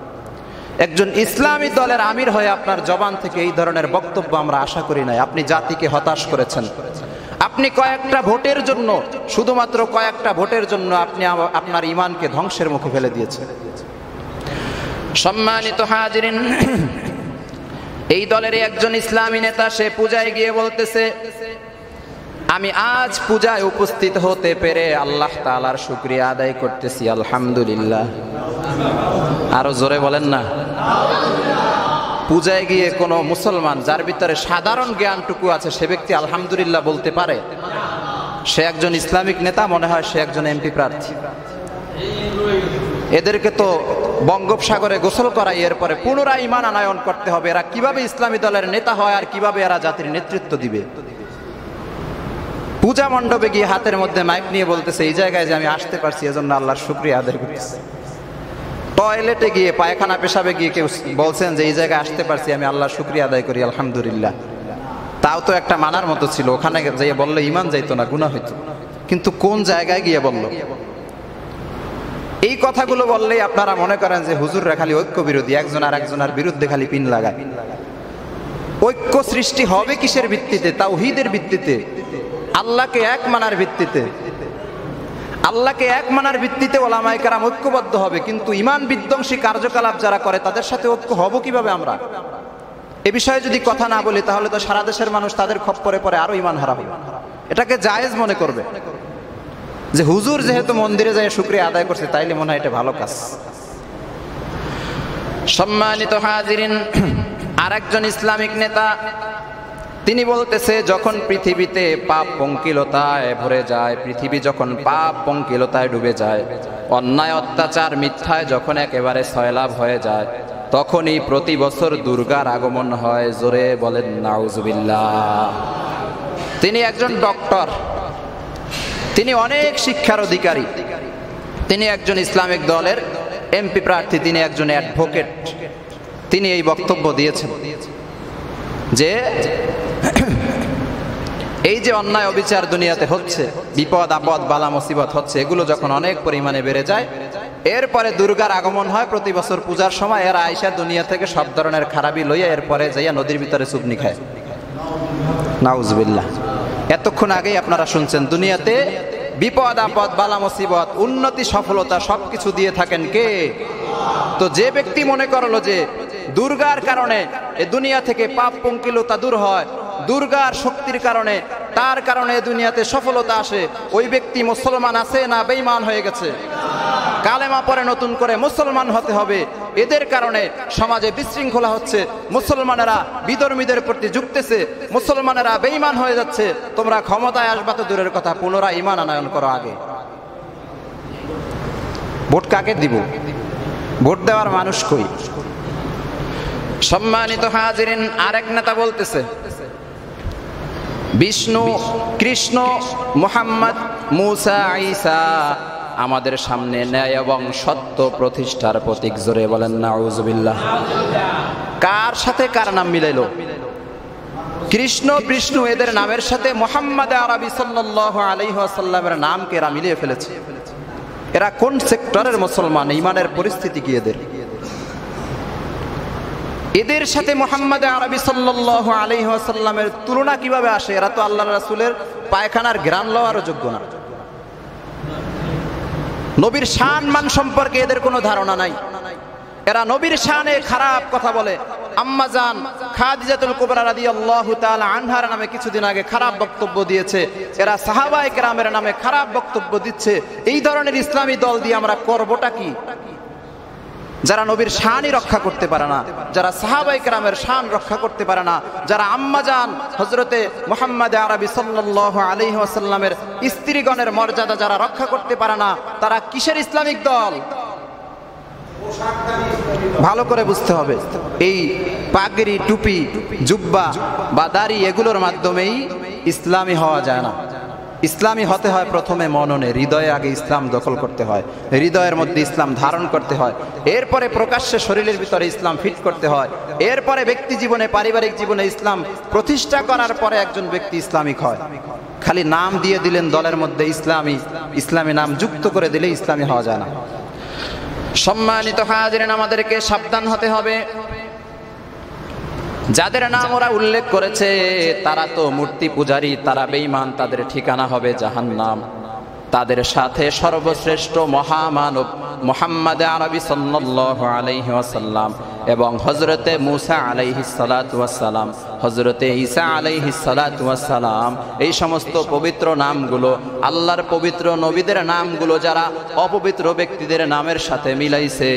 একজন ইসলামী দলের আমির হয়ে আপনার জবান থেকে এই ধরনের বক্তব্য আমরা আশা করি নাই। আপনি জাতিকে হতাশ করেছেন। আপনি কয়েকটা ভোটের জন্য, শুধুমাত্র কয়েকটা ভোটের জন্য আপনি আপনার ঈমানকে ধ্বংসের মুখে ফেলে দিয়েছেন। সম্মানিত হাজিরিন, এই দলের একজন ইসলামী নেতা, সে পূজায় গিয়ে বলতেছে, আমি আজ পূজায় উপস্থিত হতে পেরে আল্লাহ তাআলার শুকরিয়া আদায় করতেছি, আলহামদুলিল্লাহ। আরো জোরে বলেন না। পূজায় গিয়ে কোনো মুসলমান যার ভিতরে সাধারণ জ্ঞানটুকু আছে সে ব্যক্তি আলহামদুলিল্লাহ বলতে পারে? সে একজন ইসলামিক নেতা, মনে হয় সে একজন এমপি প্রার্থী। এদেরকে তো বঙ্গোপসাগরে গোসল করাই, এরপরে পুনরায় ঈমান আনয়ন করতে হবে। এরা কিভাবে ইসলামী দলের নেতা হয় আর কিভাবে এরা জাতির নেতৃত্ব দিবে? পূজা মণ্ডপে গিয়ে হাতের মধ্যে মাইক নিয়ে বলতেছে, এই জায়গায় যে আমি আসতে পারছি এজন্য আল্লাহর শুকরিয়া আদায় করতেছি। টয়লেটে গিয়ে, পায়খানা পেশাবে গিয়ে কেউ বলছেন যে এই জায়গায় আসতে পারছি, আমি আল্লাহর শুকরিয়া আদায় করি, আলহামদুলিল্লাহ। তাও তো একটা মানার মতো ছিল। ওখানে যাইয়ে বললে ঈমান যাইতো না, গুনাহ হইতো। কিন্তু কোন জায়গায় গিয়ে বলল? এই কথাগুলো বললেই আপনারা মনে করেন যে হুজুররা খালি ঐক্য বিরোধী, একজন আর একজনের বিরুদ্ধে খালি পিন লাগায়। ঐক্য সৃষ্টি হবে কিসের ভিত্তিতে? তাওহীদের ভিত্তিতে, আল্লাহকে এক মানার ভিত্তিতে। আল্লাহকে এক মানার ভিত্তিতে ওলামায়ে কেরাম ঐক্যবদ্ধ হবে, কিন্তু ঈমান বিধ্বংসী কার্যকলাপ যারা করে তাদের সাথে ঐক্য হব কিভাবে আমরা? এ বিষয়ে যদি কথা না বলি তাহলে তো সারা দেশের মানুষ তাদের খপ্পরে পরে আরো ঈমান হারা হবে। এটাকে জায়েজ মনে করবে যে হুজুর যেহেতু মন্দিরে যায় শুকরিয়া আদায় করছে, তাইলে মনে হয় এটা ভালো কাজ। সম্মানিত হাজিরিন, আরেকজন ইসলামিক নেতা, তিনি বলতেছে, যখন পৃথিবীতে পাপ পঙ্কিলতায় ভরে যায়, পৃথিবী যখন পাপ পঙ্কিলতায় ডুবে যায়, অন্যায় অত্যাচার মিথ্যায় যখন একেবারে সয়লাভ হয়ে যায়, তখনই প্রতি বছর দুর্গার আগমন হয়। জোরে বলেন নাউজুবিল্লাহ। তিনি একজন ডক্টর, তিনি অনেক শিক্ষার অধিকারী, তিনি একজন ইসলামিক দলের এমপি প্রার্থী, তিনি একজন অ্যাডভোকেট। তিনি এই বক্তব্য দিয়েছেন যে এই যে অন্যায় অবিচার দুনিয়াতে হচ্ছে, বিপদ আপদ বালা মুসিবত হচ্ছে, এগুলো যখন অনেক পরিমাণে বেড়ে যায়, এরপরে দুর্গার আগমন হয় প্রতি বছর পূজার সময়। এরা আইসা দুনিয়া থেকে সব ধরনের খারাপি লইয়া এরপরে যাইয়া নদীর ভিতরে চুবনি খায়। নাউজুবিল্লাহ। এতক্ষণ আগেই আপনারা শুনছেন, দুনিয়াতে বিপদ আপদ বালা মুসিবত উন্নতি সফলতা সবকিছু দিয়ে থাকেন কে? তো যে ব্যক্তি মনে করলো যে দুর্গার কারণে এ দুনিয়া থেকে পাপ পঙ্কিলতা দূর হয়, দুর্গার শক্তির কারণে, তার কারণে দুনিয়াতে সফলতা আসে, ওই ব্যক্তি মুসলমান আছে না বেঈমান হয়ে গেছে? কালেমা পরে নতুন করে মুসলমান হতে হবে। এদের কারণে সমাজে বিশৃঙ্খলা হচ্ছে, মুসলমানেরা বিধর্মীদের প্রতি ঝুঁকতেছে, মুসলমানেরা বেঈমান হয়ে যাচ্ছে। তোমরা ক্ষমতায় আসবা তো দূরের কথা, পুনরায় ঈমান আনয়ন করো আগে। ভোট কাকে দিব? ভোট দেওয়ার মানুষ কই? সম্মানিত হাজিরিন, আরেক নেতা বলতেছে, বিষ্ণু, কৃষ্ণ, মুহাম্মদ, মুসা, ঈসা আমাদের সামনে ন্যায় এবং সত্য প্রতিষ্ঠার প্রতীক। জোরে বলেন নাউজুবিল্লাহ। কার সাথে কার নাম মিলাইলো? কৃষ্ণ বিষ্ণু এদের নামের সাথে মুহাম্মদ আরবি সাল্লাল্লাহু আলাইহি ওয়াসাল্লামের নামকে এরা মিলিয়ে ফেলেছে। এরা কোন সেক্টরের মুসলমান? ঈমানের পরিস্থিতি কি এদের? এদের সাথে মুহাম্মদ আরবি সাল্লাল্লাহু আলাইহি ওয়াসাল্লামের তুলনা কিভাবে আসে? এরা তো আল্লাহর রাসূলের পায়খানার ঘ্রাণ লওয়ারও যোগ্য না। নবীর শান মান সম্পর্কে এদের কোনো ধারণা নাই। এরা নবীর শানে খারাপ কথা বলে। আম্মা জান খাদিজাতুল কুবরা রাদিয়াল্লাহু তাআলা আনহার নামে কিছুদিন আগে খারাপ বক্তব্য দিয়েছে। এরা সাহাবায়ে কেরামের নামে খারাপ বক্তব্য দিচ্ছে। এই ধরনের ইসলামী দল দিয়ে আমরা করবটা কি? যারা নবীর শানই রক্ষা করতে পারে না, যারা সাহাবায়ে কেরামের শান রক্ষা করতে পারে না, যারা আম্মা জান হযরতে মুহাম্মদ আরবি সাল্লাল্লাহু আলাইহি ওয়াসাল্লামের স্ত্রীগণের মর্যাদা যারা রক্ষা করতে পারে না, তারা কিসের ইসলামিক দল? ভালো করে বুঝতে হবে। এই পাগড়ি, টুপি, জুব্বা বা দাড়ি এগুলোর মাধ্যমেই ইসলামী হওয়া যায় না। ইসলামী হতে হয় প্রথমে মননে, হৃদয়ে আগে ইসলাম দখল করতে হয়, হৃদয়ের মধ্যে ইসলাম ধারণ করতে হয়, এরপরে প্রকাশ্যে শরীরের ভিতরে ইসলাম ফিট করতে হয়, এরপরে ব্যক্তি জীবনে, পারিবারিক জীবনে ইসলাম প্রতিষ্ঠা করার পরে একজন ব্যক্তি ইসলামিক হয়। খালি নাম দিয়ে দিলেন দলের মধ্যে ইসলামী, ইসলামী নাম যুক্ত করে দিলে ইসলামী হওয়া যায় না। সম্মানিত হাজিরিন, আমাদেরকে সাবধান হতে হবে। যাদের নাম ওরা উল্লেখ করেছে তারা তো মূর্তি পূজারী, তারা বেঈমান, তাদের ঠিকানা হবে জাহান্নাম। তাদের সাথে সর্বশ্রেষ্ঠ মহামানব মুহাম্মদ আরবি সাল্লাল্লাহু আলাইহি ওয়াসাল্লাম এবং হযরতে মূসা আলাইহিস সালাতু ওয়াস সালাম, হযরতে ঈসা আলাইহিস সালাতু ওয়াস সালাম, এই সমস্ত পবিত্র নামগুলো, আল্লাহর পবিত্র নবীদের নামগুলো যারা অপবিত্র ব্যক্তিদের নামের সাথে মিলাইছে,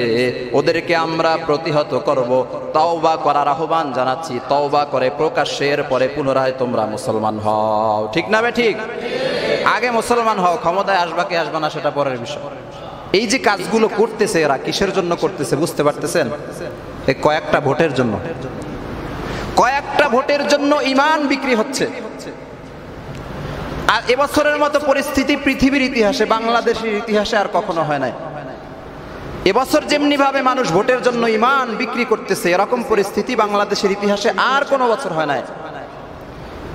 ওদেরকে আমরা প্রতিহত করব। তওবা করার আহ্বান জানাচ্ছি। তওবা করে প্রকাশ্যে, এরপরে পুনরায় তোমরা মুসলমান হও। ঠিক না বে ঠিক? আগে মুসলমান হও, ক্ষমতায় আসবা কি আসবা না সেটা পরের বিষয়। এই যে কাজগুলো করতেছে এরা কিসের জন্য করতেছে বুঝতে পারতেছেন? এই কয়েকটা ভোটের জন্য। কয়েকটা ভোটের জন্য ঈমান বিক্রি হচ্ছে। আর এবছরের মতো পরিস্থিতি পৃথিবীর ইতিহাসে, বাংলাদেশের ইতিহাসে আর কখনো হয় নাই। এবছর যেমনি ভাবে মানুষ ভোটের জন্য ঈমান বিক্রি করতেছে, এরকম পরিস্থিতি বাংলাদেশের ইতিহাসে আর কোনো বছর হয় নাই।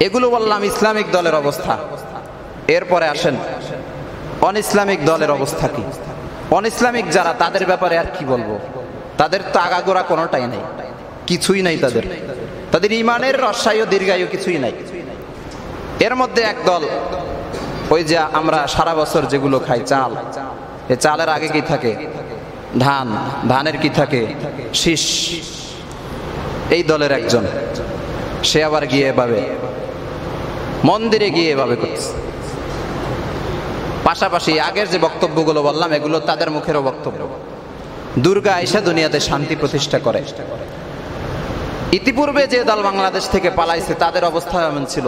এগুলো বললাম ইসলামিক দলের অবস্থা। এরপরে আসেন অন ইসলামিক দলের অবস্থা কি? অন ইসলামিক যারা, তাদের ব্যাপারে আর কি বলবো? তাদের তো আগাগোড়া কোনোটাই নাই, কিছুই নাই তাদের। তাদের ঈমানের রসায়ু দীর্ঘায়ু কিছুই নাই। এর মধ্যে এক দল, ওই যে আমরা সারা বছর যেগুলো খাই, চাল, এই চালের আগে কি থাকে? ধান, ধানের কি থাকে? শীষ। এই দলের একজন, সে আবার গিয়ে এভাবে মন্দিরে গিয়ে এভাবে করছে। পাশাপাশি আগের যে বক্তব্যগুলো বললাম এগুলো তাদের মুখেরও বক্তব্য। দুর্গা আইসা দুনিয়াতে শান্তি প্রতিষ্ঠা করে। ইতিপূর্বে যে দল বাংলাদেশ থেকে পালাইছে তাদের অবস্থা এমন ছিল।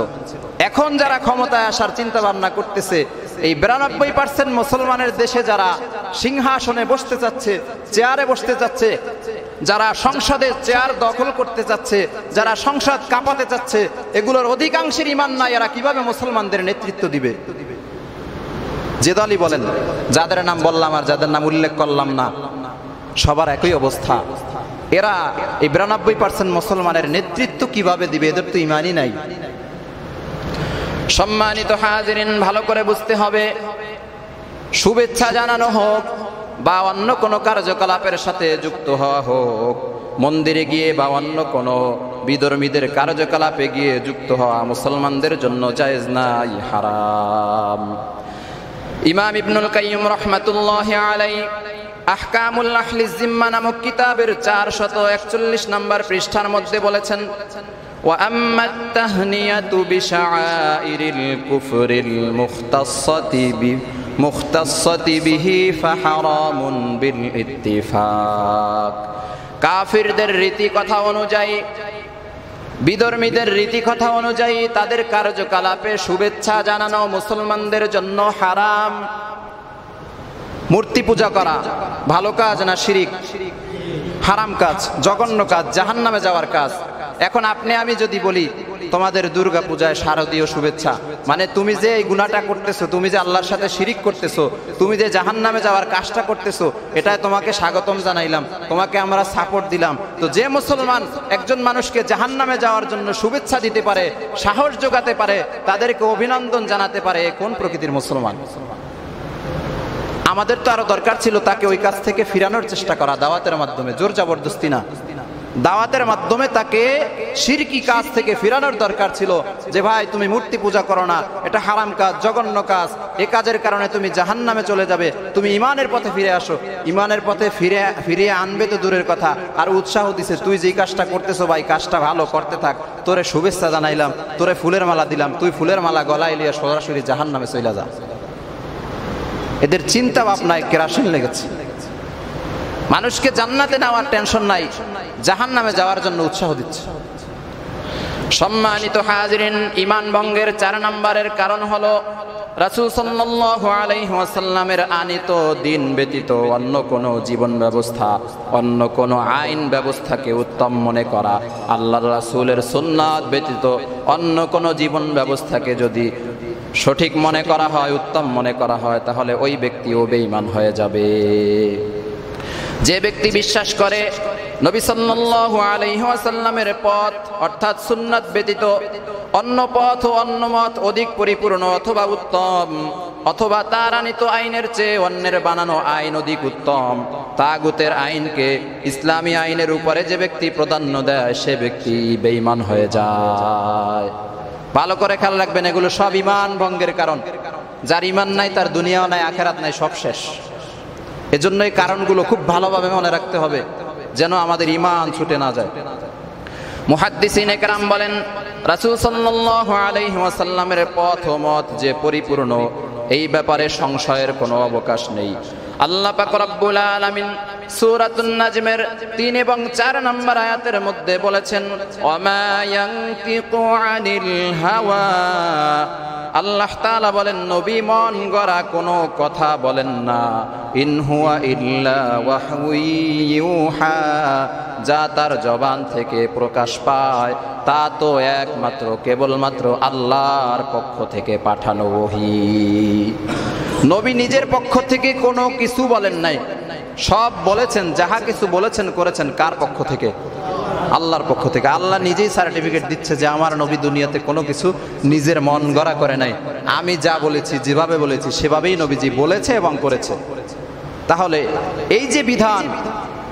এখন যারা ক্ষমতায় আসার চিন্তা ভাবনা করতেছে, এই 92% মুসলমানের দেশে যারা সিংহাসনে বসতে চাচ্ছে, চেয়ারে বসতে চাচ্ছে, যারা সংসদে চেয়ার দখল করতে চাচ্ছে, যারা সংসদ কাঁপাতে চাচ্ছে, এগুলোর অধিকাংশের ঈমান নাই। এরা কিভাবে মুসলমানদের নেতৃত্ব দিবে? যে দলই বলেন, যাদের নাম বললাম আর যাদের নাম উল্লেখ করলাম না, সবার একই অবস্থা। এরা এই 92% মুসলমানের নেতৃত্ব কিভাবে দিবে? এদের তো ঈমানই নাই। সম্মানিত হাজিরিন, ভালো করে বুঝতে হবে। শুভেচ্ছা জানানো হোক বা অন্য কোনো কার্যকলাপের সাথে যুক্ত হওয়া হোক, মন্দিরে গিয়ে বা অন্য কোনো বিধর্মীদের কার্যকলাপে গিয়ে যুক্ত হওয়া মুসলমানদের জন্য জায়েজ নাই, হারাম। ইমাম ইবনুল কাইয়্যিম রাহমাতুল্লাহি আলাইহি আহকামুল আহলিজ জিম্মা নামক কিতাবের 441 নম্বর পৃষ্ঠার মধ্যে বলেছেন, ওয়া আম্মাত তাহনিয়াতু বিশাআইরিল কুফরিল মুখতাসসাতি বিহি ফাহারামুন বিল ইত্তিফাক। কাফিরদের রীতি কথা অনুযায়ী, বিধর্মীদের রীতি কথা অনুযায়ী তাদের কার্যকলাপে শুভেচ্ছা জানানো মুসলমানদের জন্য হারাম। মূর্তি পূজা করা ভালো কাজ না শিরিক? হারাম কাজ, জঘন্য কাজ, জাহান্নামে যাওয়ার কাজ। এখন আপনি আমি যদি বলি তোমাদের দুর্গা পূজায় শারদীয় শুভেচ্ছা, মানে তুমি যে এই গুনাহটা করতেছো, তুমি যে আল্লাহর সাথে শিরিক করতেছো, তুমি যে জাহান্নামে যাওয়ার কাজটা করতেছো, এটাই তোমাকে স্বাগতম জানাইলাম, তোমাকে আমরা সাপোর্ট দিলাম। তো যে মুসলমান একজন মানুষকে জাহান্নামে যাওয়ার জন্য শুভেচ্ছা দিতে পারে, সাহস যোগাতে পারে, তাদেরকে অভিনন্দন জানাতে পারে, কোন প্রকৃতির মুসলমান? আমাদের তো আরো দরকার ছিল তাকে ওই কাজ থেকে ফিরানোর চেষ্টা করা, দাওয়াতের মাধ্যমে, জোর জবরদস্তি না। দাওয়াতের মাধ্যমে তাকে শিরকি কাজ থেকে ফিরানোর দরকার ছিল, যে ভাই তুমি মূর্তি পূজা করো না, এটা হারাম কাজ, জঘন্য কাজ, এ কাজের কারণে তুমি জাহান্নামে চলে যাবে, তুমি ইমানের পথে ফিরে আসো। ইমানের পথে ফিরিয়ে আনবে তো দূরের কথা, আর উৎসাহ দিছে, তুই যেই কাজটা করতেছো ভাই কাজটা ভালো করতে থাক, তোরে শুভেচ্ছা জানাইলাম, তোরে ফুলের মালা দিলাম, তুই ফুলের মালা গলায় লিয়ে সরাসরি জাহান্নামে চলে যা। এদের চিন্তা ভাবনায় কেরাসিন লেগেছে। মানুষকে জান্নাতে নেওয়ার টেনশন নাই, জাহান্নামে যাওয়ার জন্য উৎসাহ দিচ্ছে। সম্মানিত হাজিরিন, ঈমান ভঙ্গের 4 নম্বরের কারণ হলো রাসূল সাল্লাল্লাহু আলাইহি ওয়াসাল্লামের আনিত দ্বীন ব্যতীত অন্য কোনো জীবন ব্যবস্থা, অন্য কোনো আইন ব্যবস্থাকে উত্তম মনে করা। আল্লাহর রাসূলের সুন্নাত ব্যতীত অন্য কোনো জীবন ব্যবস্থাকে যদি সঠিক মনে করা হয়, উত্তম মনে করা হয়, তাহলে ওই ব্যক্তিও বেঈমান হয়ে যাবে। যে ব্যক্তি বিশ্বাস করে নবী সাল্লাল্লাহু আলাইহি ওয়াসাল্লামের পথ অর্থাৎ সুন্নাত ব্যতীত অন্য পথ ও অন্য মত অধিক পরিপূর্ণ অথবা উত্তম, অথবা তার আনিত আইনের চেয়ে অন্যের বানানো আইন অধিক উত্তম, তাগুতের আইনকে ইসলামী আইনের উপরে যে ব্যক্তি প্রাধান্য দেয় সে ব্যক্তি বেঈমান হয়ে যায়। ভালো করে খেয়াল রাখবেন, এগুলো সব ঈমান ভঙ্গের কারণ। যার ঈমান নাই তার দুনিয়াও নাই, আখিরাত নাই, সব শেষ। এজন্য এই কারণগুলো খুব ভালোভাবে মনে রাখতে হবে যেন আমাদের ঈমান ছুটে না যায়। মুহাদ্দিসিনে কেরাম বলেন, রাসূল সাল্লাল্লাহু আলাইহি ওয়াসাল্লামের পথ ও মত যে পরিপূর্ণ, এই ব্যাপারে সংশয়ের কোনো অবকাশ নেই। আল্লাহ পাক রব্বুল আলামিন সূরাতুন নাজমের 3 এবং 4 নম্বর আয়াতের মধ্যে বলেছেন, ওয়ামা ইয়ানতিকু আনিল হাওয়া। আল্লাহ তাআলা বলেন, নবী মন গড়া কোনো কথা বলেন না। ইন হুয়া ইল্লা ওয়াহয়ু ইউহা, যা তার জবান থেকে প্রকাশ পায় তা তো একমাত্র কেবলমাত্র আল্লাহর পক্ষ থেকে পাঠানো ওহী। নবী নিজের পক্ষ থেকে কোনো কিছু বলেন নাই, সব বলেছেন, যাহা কিছু বলেছেন করেছেন কার পক্ষ থেকে? আল্লাহর পক্ষ থেকে। আল্লাহ নিজেই সার্টিফিকেট দিচ্ছে যে আমার নবী দুনিয়াতে কোনো কিছু নিজের মন গড়া করে নাই, আমি যা বলেছি, যেভাবে বলেছি সেভাবেই নবীজি বলেছে এবং করেছে। তাহলে এই যে বিধান,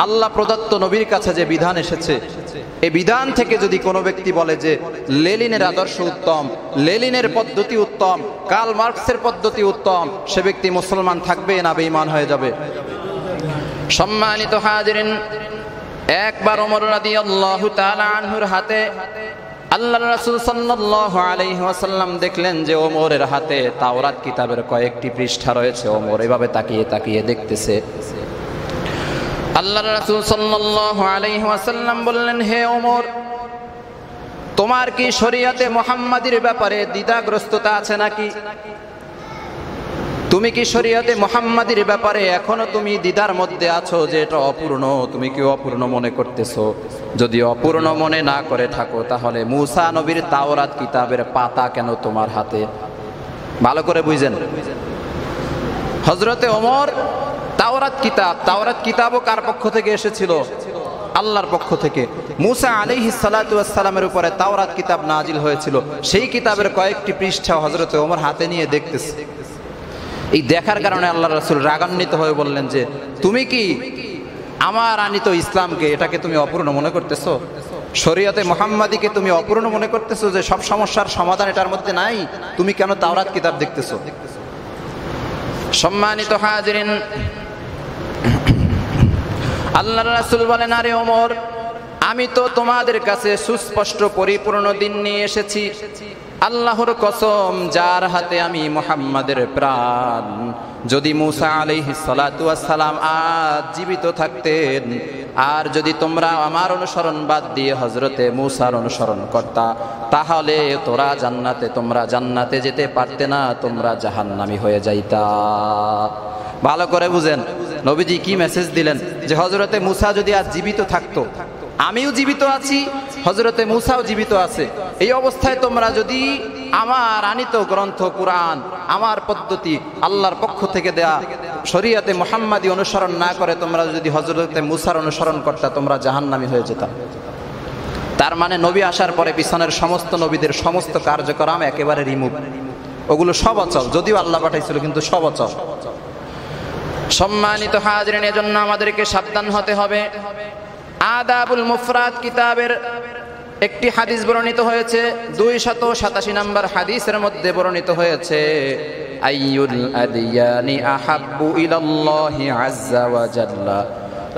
আল্লাহ প্রদত্ত নবীর কাছে যে বিধান এসেছে, এই বিধান থেকে যদি কোনো ব্যক্তি বলে যে লেনিনের আদর্শ উত্তম, লেনিনের পদ্ধতি উত্তম, কার্ল মার্কসের পদ্ধতি উত্তম, সে ব্যক্তি মুসলমান থাকবে না বেঈমান হয়ে যাবে। সম্মানিত হাজিরিন, একবার ওমর রাদিয়াল্লাহু তাআলা আনহুর হাতে আল্লাহর রাসূল সাল্লাল্লাহু আলাইহি ওয়াসাল্লাম দেখলেন যে ওমরের হাতে তাওরাত কিতাবের কয়েকটি পৃষ্ঠা রয়েছে। ওমর এভাবে তাকিয়ে তাকিয়ে দেখতেছে। আল্লাহর রাসূল সাল্লাল্লাহু আলাইহি ওয়াসাল্লাম বললেন, হে ওমর, তোমার কি শরীয়তে মুহাম্মাদির ব্যাপারে দ্বিধাগ্রস্ততা আছে নাকি? তুমি কি শরীয়তে মুহাম্মাদির ব্যাপারে এখনো তুমি দ্বিধার মধ্যে আছো যে এটা অপূর্ণ? তুমি কি অপূর্ণ মনে করতেছো? যদি অপূর্ণ মনে না করে থাকো তাহলে মূসা নবীর তাওরাত কিতাবের পাতা কেন তোমার হাতে? ভালো করে বুঝেন, হযরতে ওমর তাওরাত কিতাবও কার পক্ষ থেকে এসেছিল? আল্লাহর পক্ষ থেকে। মূসা আলাইহিস সালাতু ওয়াস সালামের উপরে তাওরাত কিতাব নাজিল হয়েছিল, সেই কিতাবের কয়েকটি পৃষ্ঠা হযরতে ওমর হাতে নিয়ে দেখতেছে। এই দেখার কারণে আল্লাহর রাসূল রাগান্বিত হয়ে বললেন যে তুমি কি আমার আনিত ইসলামকে, এটাকে তুমি অপূর্ণ মনে করতেছো? শরীয়তে মুহাম্মাদিকে তুমি অপূর্ণ মনে করতেছো যে সব সমস্যার সমাধান এটার মধ্যে নাই? তুমি কেন তাওরাত কিতাব দেখতেছো? সম্মানিত হাজিরিন, আল্লাহর রাসূল বলেন, আরে ওমর, আমি তো তোমাদের কাছে সুস্পষ্ট পরিপূর্ণ দিন নিয়ে এসেছি। আল্লাহর কসম, যার হাতে আমি মুহাম্মাদের প্রাণ, যদি মূসা আলাইহিস সালাতু ওয়াস সালাম আজ জীবিত থাকতেন, আর যদি তোমরা আমার অনুসরণ বাদ দিয়ে হযরতে মূসার অনুসরণ করতা, তাহলে তোমরা জান্নাতে যেতে পারতে না, তোমরা জাহান্নামী হয়ে যাইতা। ভালো করে বুঝেন নবীজি কি মেসেজ দিলেন, যে হযরতে মূসা যদি আজ জীবিত থাকতো, আমিও জীবিত আছি, হযরতে মূসাও জীবিত আছে, এই অবস্থায় তোমরা যদি আমার আনিত গ্রন্থ কুরআন, আমার পদ্ধতি, আল্লাহর পক্ষ থেকে দেয়া শরীয়তে মুহাম্মাদি অনুসরণ না করে তোমরা যদি হযরতে মূসার অনুসরণ করতা, তোমরা জাহান্নামী হয়ে যেতা। তার মানে নবী আসার পরে পিছনের সমস্ত নবীদের সমস্ত কার্যক্রম একেবারে রিমুভ, ওগুলো সব অচল, যদিও আল্লাহ পাঠাইছিল কিন্তু সব অচল। সম্মানিত হাজিরিন, এজন্য আমাদেরকে সাবধান হতে হবে। আদাবুল মুফরাদ কিতাবের একটি হাদিস বর্ণিত হয়েছে, 287 নম্বর হাদিসের মধ্যে বর্ণিত হয়েছে, আইয়ুল আদিয়ানি আহাব্বু ইলাল্লাহি আযজা ওয়া জাল্লা।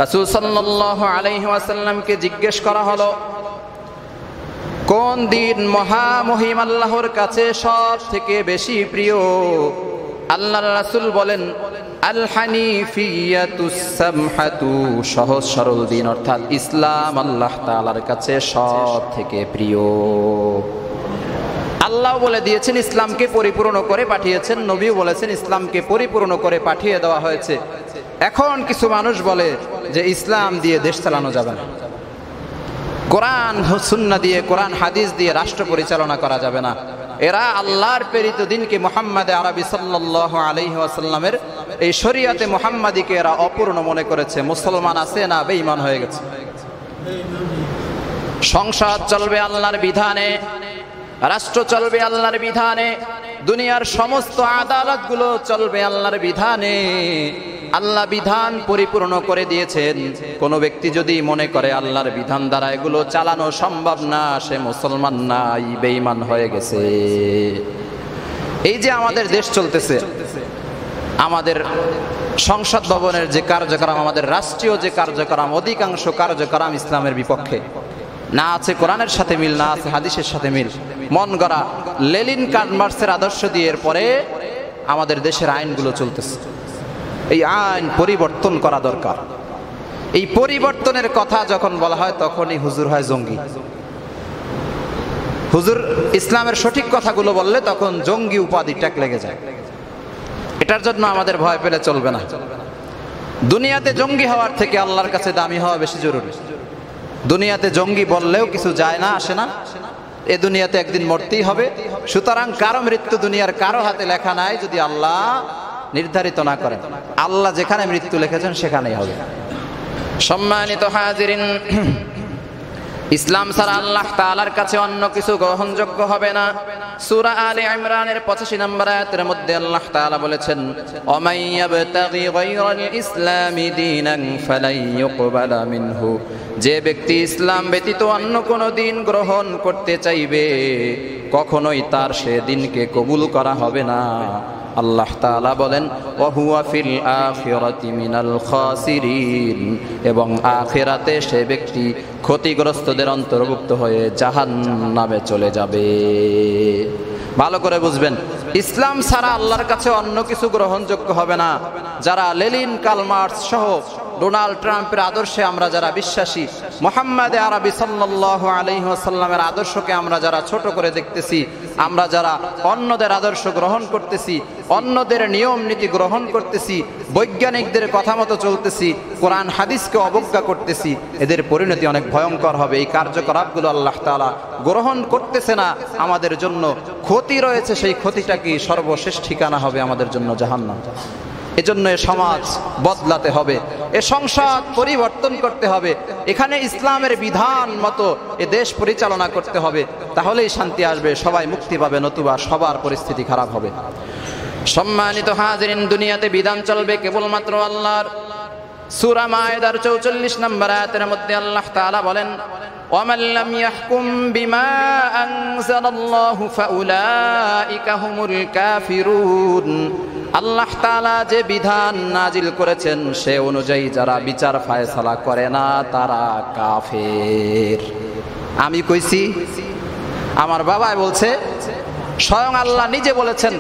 রাসূল সাল্লাল্লাহু আলাইহি ওয়াসাল্লামকে জিজ্ঞেস করা হলো, কোন দিন মহামহিম আল্লাহর কাছে সব থেকে বেশি প্রিয়? আল্লাহর রাসূল বলেন, আল হানিফিয়াতুস সামহাতু, সহজ সরল দিন অর্থাৎ ইসলাম আল্লাহ তাআলার কাছে সব থেকে প্রিয়। আল্লাহ বলে দিয়েছেন ইসলামকে পরিপূর্ণ করে পাঠিয়েছেন, নবীও বলেছেন ইসলামকে পরিপূর্ণ করে পাঠিয়ে দেওয়া হয়েছে। এখন কিছু মানুষ বলে যে ইসলাম দিয়ে দেশ চালানো যাবে না, কোরআন সুন্নাহ দিয়ে, কোরআন হাদিস দিয়ে রাষ্ট্র পরিচালনা করা যাবে না। এরা আল্লাহর প্রেরিত দিনকে, মুহাম্মদে আরবি সাল্লাল্লাহু আলাইহি ওয়াসাল্লামের এই শরীয়তে মুহাম্মাদিকে এরা অপূর্ণ মনে করেছে। মুসলমান আছে না বেঈমান হয়ে গেছে। সংসদ চলবে আল্লাহর বিধানে, রাষ্ট্র চলবে আল্লাহর বিধানে, দুনিয়ার সমস্ত আদালতগুলো চলবে আল্লাহর বিধানে। আল্লাহ বিধান পরিপূর্ণ করে দিয়েছেন। কোন ব্যক্তি যদি মনে করে আল্লাহর বিধান দ্বারা এগুলো চালানো সম্ভব না, সে মুসলমান নাই, বেঈমান হয়ে গেছে। এই যে আমাদের দেশ চলতেছে, আমাদের সংসদ ভবনের যে কার্যক্রম, আমাদের রাষ্ট্রীয় যে কার্যক্রম, অধিকাংশ কার্যক্রম ইসলামের বিপক্ষে। না আছে কোরআনের সাথে মিল, না আছে হাদিসের সাথে মিল। মন গড়া লেনিন কার্ল মার্কসের আদর্শ দিয়ে এরপরে আমাদের দেশের আইনগুলো চলতেছে। এই আইন পরিবর্তন করা দরকার। এই পরিবর্তনের কথা যখন বলা হয় তখনই হুজুর হয় জঙ্গি। হুজুর ইসলামের সঠিক কথাগুলো বললে তখন জঙ্গি উপাধি ট্যাগ লেগে যায়। এটার জন্য আমাদের ভয় পেলে চলবে না। দুনিয়াতে জঙ্গি হওয়ার থেকে আল্লাহর কাছে দামি হওয়া বেশি জরুরি। দুনিয়াতে জঙ্গি বললেও কিছু যায় না, আসে না। এ দুনিয়াতে একদিন মরতেই হবে। সুতরাং কারো মৃত্যু দুনিয়ার কারো হাতে লেখা নাই যদি আল্লাহ নির্ধারিত না করেন। আল্লাহ যেখানে মৃত্যু লিখেছেন সেখানেই হবে। সম্মানিত হাজিরিন, ইসলাম ছাড়া আল্লাহ তাআলার কাছে অন্য কিছু গ্রহণযোগ্য হবে না। সূরা আলে ইমরানের 85 নম্বর আয়াতের মধ্যে আল্লাহ তাআলা বলেছেন, ওমাই ইয়াবতাগি গায়রাল ইসলামি দীনান ফালাই ইউকবালা মিনহু, যে ব্যক্তি ইসলাম ব্যতীত অন্য কোন দিন গ্রহণ করতে চাইবে কখনোই তার সে দিনকে কবুল করা হবে না। আল্লাহ তাআলা বলেন, ওয়া হুয়া ফিল আখিরাতি মিনাল খাসিরিন, এবং আখিরাতে সে ব্যক্তি ক্ষতিগ্রস্তদের অন্তর্ভুক্ত হয়ে জাহান্নামে চলে যাবে। ভালো করে বুঝবেন, ইসলাম ছাড়া আল্লাহর কাছে অন্য কিছু গ্রহণযোগ্য হবে না। যারা লেনিন, কার্ল মার্কস সহ ডোনাল্ড ট্রাম্পের আদর্শে আমরা যারা বিশ্বাসী, মুহাম্মদে আরবি সাল্লাল্লাহু আলাইহি ওয়াসাল্লামের আদর্শকে আমরা যারা ছোট করে দেখতেছি, আমরা যারা অন্যদের আদর্শ গ্রহণ করতেছি, অন্যদের নিয়ম নীতি গ্রহণ করতেছি, বৈজ্ঞানিকদের কথা মতো চলতেছি, কোরআন হাদিসকে অবজ্ঞা করতেছি, এদের পরিণতি অনেক ভয়ঙ্কর হবে। এই কার্যকলাপগুলো আল্লাহ তাআলা গ্রহণ করতেছে না, আমাদের জন্য ক্ষতি রয়েছে। সেই ক্ষতিটা কি? সর্বশেষ ঠিকানা হবে আমাদের জন্য জাহান্নাম। এজন্য এ সমাজ বদলাতে হবে, এ সংসদ পরিবর্তন করতে হবে, এখানে ইসলামের বিধান মতো এ দেশ পরিচালনা করতে হবে। তাহলেই শান্তি আসবে, সবাই মুক্তি পাবে, নতুবা সবার পরিস্থিতি খারাপ হবে। সম্মানিত হাজিরিন, দুনিয়াতে বিধান চলবে কেবলমাত্র আল্লাহর। সূরা মায়েদার 44 নম্বর আয়াতের মধ্যে আল্লাহ তাআলা বলেন, ওয়ামান লাম ইয়াহকুম বিমা আনজালাল্লাহু ফাউলাইকা হুমুল কাফিরুন। আল্লাহ তাআলা যে বিধান নাজিল করেছেন সে অনুযায়ী যারা বিচার ফায়সালা করে না তারা কাফের। আমি কইছি, আমার বাবাই বলছে, স্বয়ং আল্লাহ নিজে বলেছেন,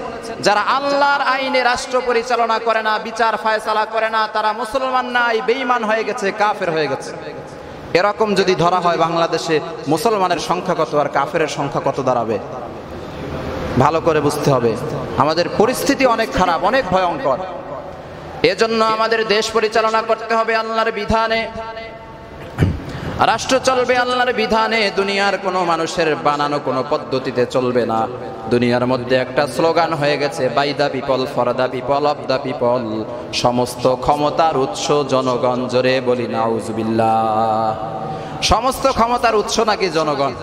যারা আল্লাহর আইনে রাষ্ট্র পরিচালনা করে না, বিচার ফায়সালা করে না, তারা মুসলমান নাই, বেঈমান হয়ে গেছে, কাফের হয়ে গেছে। এরকম যদি ধরা হয় বাংলাদেশে মুসলমানের সংখ্যা কত আর কাফেরের সংখ্যা কত দাঁড়াবে? ভালো করে বুঝতে হবে। আমাদের পরিস্থিতি অনেক খারাপ, অনেক ভয়ঙ্কর। এজন্য আমাদের দেশ পরিচালনা করতে হবে আল্লাহর বিধানে, রাষ্ট্র চলবে আল্লাহর বিধানে। দুনিয়ার কোনো মানুষের বানানো কোনো পদ্ধতিতে চলবে না। দুনিয়ার মধ্যে একটা স্লোগান হয়ে গেছে, by the people, for the people, of the people. সমস্ত ক্ষমতার উৎস জনগণ। জোরে বলি নাউজুবিল্লাহ। সমস্ত ক্ষমতার উৎস নাকি জনগণ?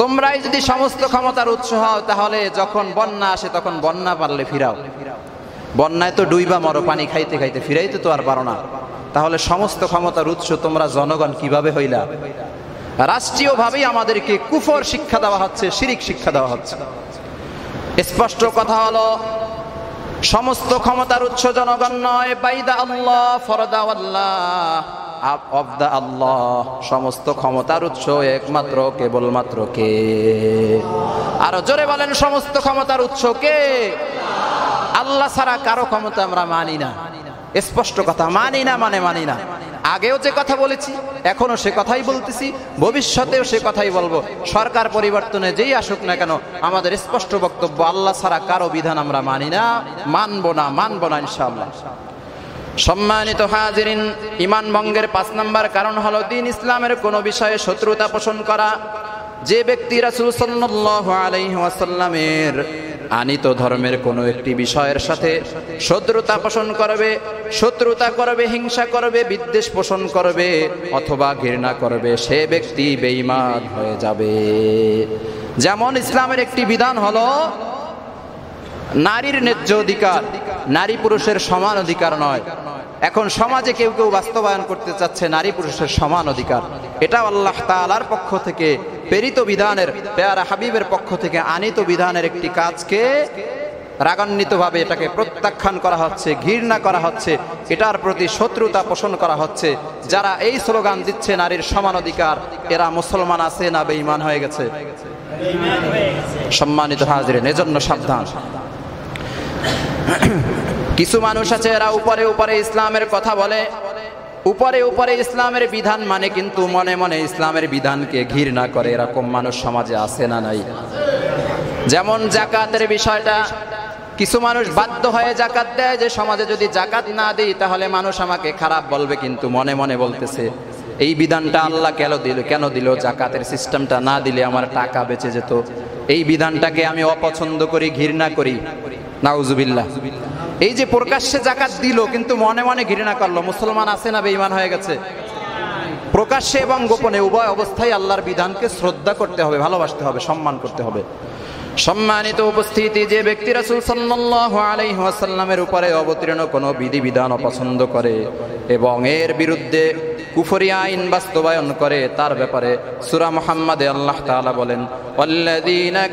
তোমরাই যদি সমস্ত ক্ষমতার উৎস হও, তাহলে যখন বন্যা আসে তখন বন্যা পারলে ফিরাও। বন্যায় তো ডুইবা মরো, পানি খাইতে খাইতে, ফিরাইতে তো আর পারো না। তাহলে সমস্ত ক্ষমতার উৎস তোমরা জনগণ কিভাবে হইলা? রাষ্ট্রীয়ভাবেই আমাদেরকে কুফর শিক্ষা দেওয়া হচ্ছে, শিরিক শিক্ষা দেওয়া হচ্ছে। স্পষ্ট কথা হলো, সমস্ত ক্ষমতার উৎস জনগণ নয়, বাইদা আল্লাহ ফরদা আল্লাহ অবদা আল্লাহ। সমস্ত ক্ষমতার উৎস একমাত্র কেবলমাত্র কে? আরো জোরে বলেন, সমস্ত ক্ষমতার উৎস কে? আল্লাহ ছাড়া কারো ক্ষমতা আমরা মানি না। স্পষ্ট কথা, মানি না মানে মানি না। আগেও যে কথা বলেছি, এখনো সে কথাই বলতেছি, ভবিষ্যতেও সে কথাই বলবো। সরকার পরিবর্তনে যেই আসুক না কেন, আমাদের স্পষ্ট বক্তব্য, আল্লাহ ছাড়া কারো বিধান আমরা মানি না, মানবো না ইনশাআল্লাহ। সম্মানিত হাজিরিন, ঈমান ভঙ্গের 5 নম্বর কারণ হলো দ্বীন ইসলামের কোনো বিষয়ে শত্রুতা পোষণ করা। যে ব্যক্তি রাসূল সাল্লাল্লাহু আলাইহি ওয়াসাল্লামের আনিত ধর্মের কোনো একটি বিষয়ের সাথে শত্রুতা পোষণ করবে, শত্রুতা করবে, হিংসা করবে, বিদ্বেষ পোষণ করবে অথবা ঘৃণা করবে, সে ব্যক্তি বেঈমান হয়ে যাবে। যেমন ইসলামের একটি বিধান হলো নারীর ন্যায্য অধিকার, নারী পুরুষের সমান অধিকার নয়। এখন সমাজে কেউ কেউ বাস্তবায়ন করতে চাচ্ছে নারী পুরুষের সমান অধিকার। এটা আল্লাহ তাআলার পক্ষ থেকে প্রেরিত বিধানের, পেয়ারা হাবিবের পক্ষ থেকে আনিত বিধানের একটি কাজকে রাগান্বিতভাবে এটাকে প্রত্যাখ্যান করা হচ্ছে, ঘৃণা করা হচ্ছে, এটার প্রতি শত্রুতা পোষণ করা হচ্ছে। যারা এই স্লোগান দিচ্ছে নারীর সমান অধিকার, এরা মুসলমান আছে না বেঈমান হয়ে গেছে? সম্মানিত হাজিরিন, এজন্য সাবধান। কিছু মানুষ আছে, এরা উপরে উপরে ইসলামের কথা বলে, উপরে উপরে ইসলামের বিধান মানে, কিন্তু মনে মনে ইসলামের বিধানকে ঘৃণা করে। এরকম মানুষ সমাজে আছে না নাই? যেমন জাকাতের বিষয়টা, কিছু মানুষ বাধ্য হয়ে জাকাত দেয়, যে সমাজে যদি জাকাত না দিই তাহলে মানুষ আমাকে খারাপ বলবে, কিন্তু মনে মনে বলতেছে এই বিধানটা আল্লাহ কেন দিল? জাকাতের সিস্টেমটা না দিলে আমার টাকা বেঁচে যেত। এই বিধানটাকে আমি অপছন্দ করি, ঘৃণা করি। নাউজুবিল্লাহ। এই যে প্রকাশ্যে জাকাত দিল কিন্তু মনে মনে ঘৃণা করলো, মুসলমান আছে না বেঈমান হয়ে গেছে? প্রকাশ্যে এবং গোপনে উভয় অবস্থায় আল্লাহর বিধানকে শ্রদ্ধা করতে হবে, ভালোবাসতে হবে, সম্মান করতে হবে। সম্মানিত উপস্থিতি, যে ব্যক্তি রাসূল সাল্লাল্লাহু আলাইহি ওয়াসাল্লামের উপরে অবতীর্ণ কোনো বিধিবিধান অপছন্দ করে এবং এর বিরুদ্ধে কুফরি আইন বাস্তবায়ন করে, তার ব্যাপারে সূরা মুহাম্মাদে আল্লাহ তাআলা বলেন, ওয়াল্লাযীনা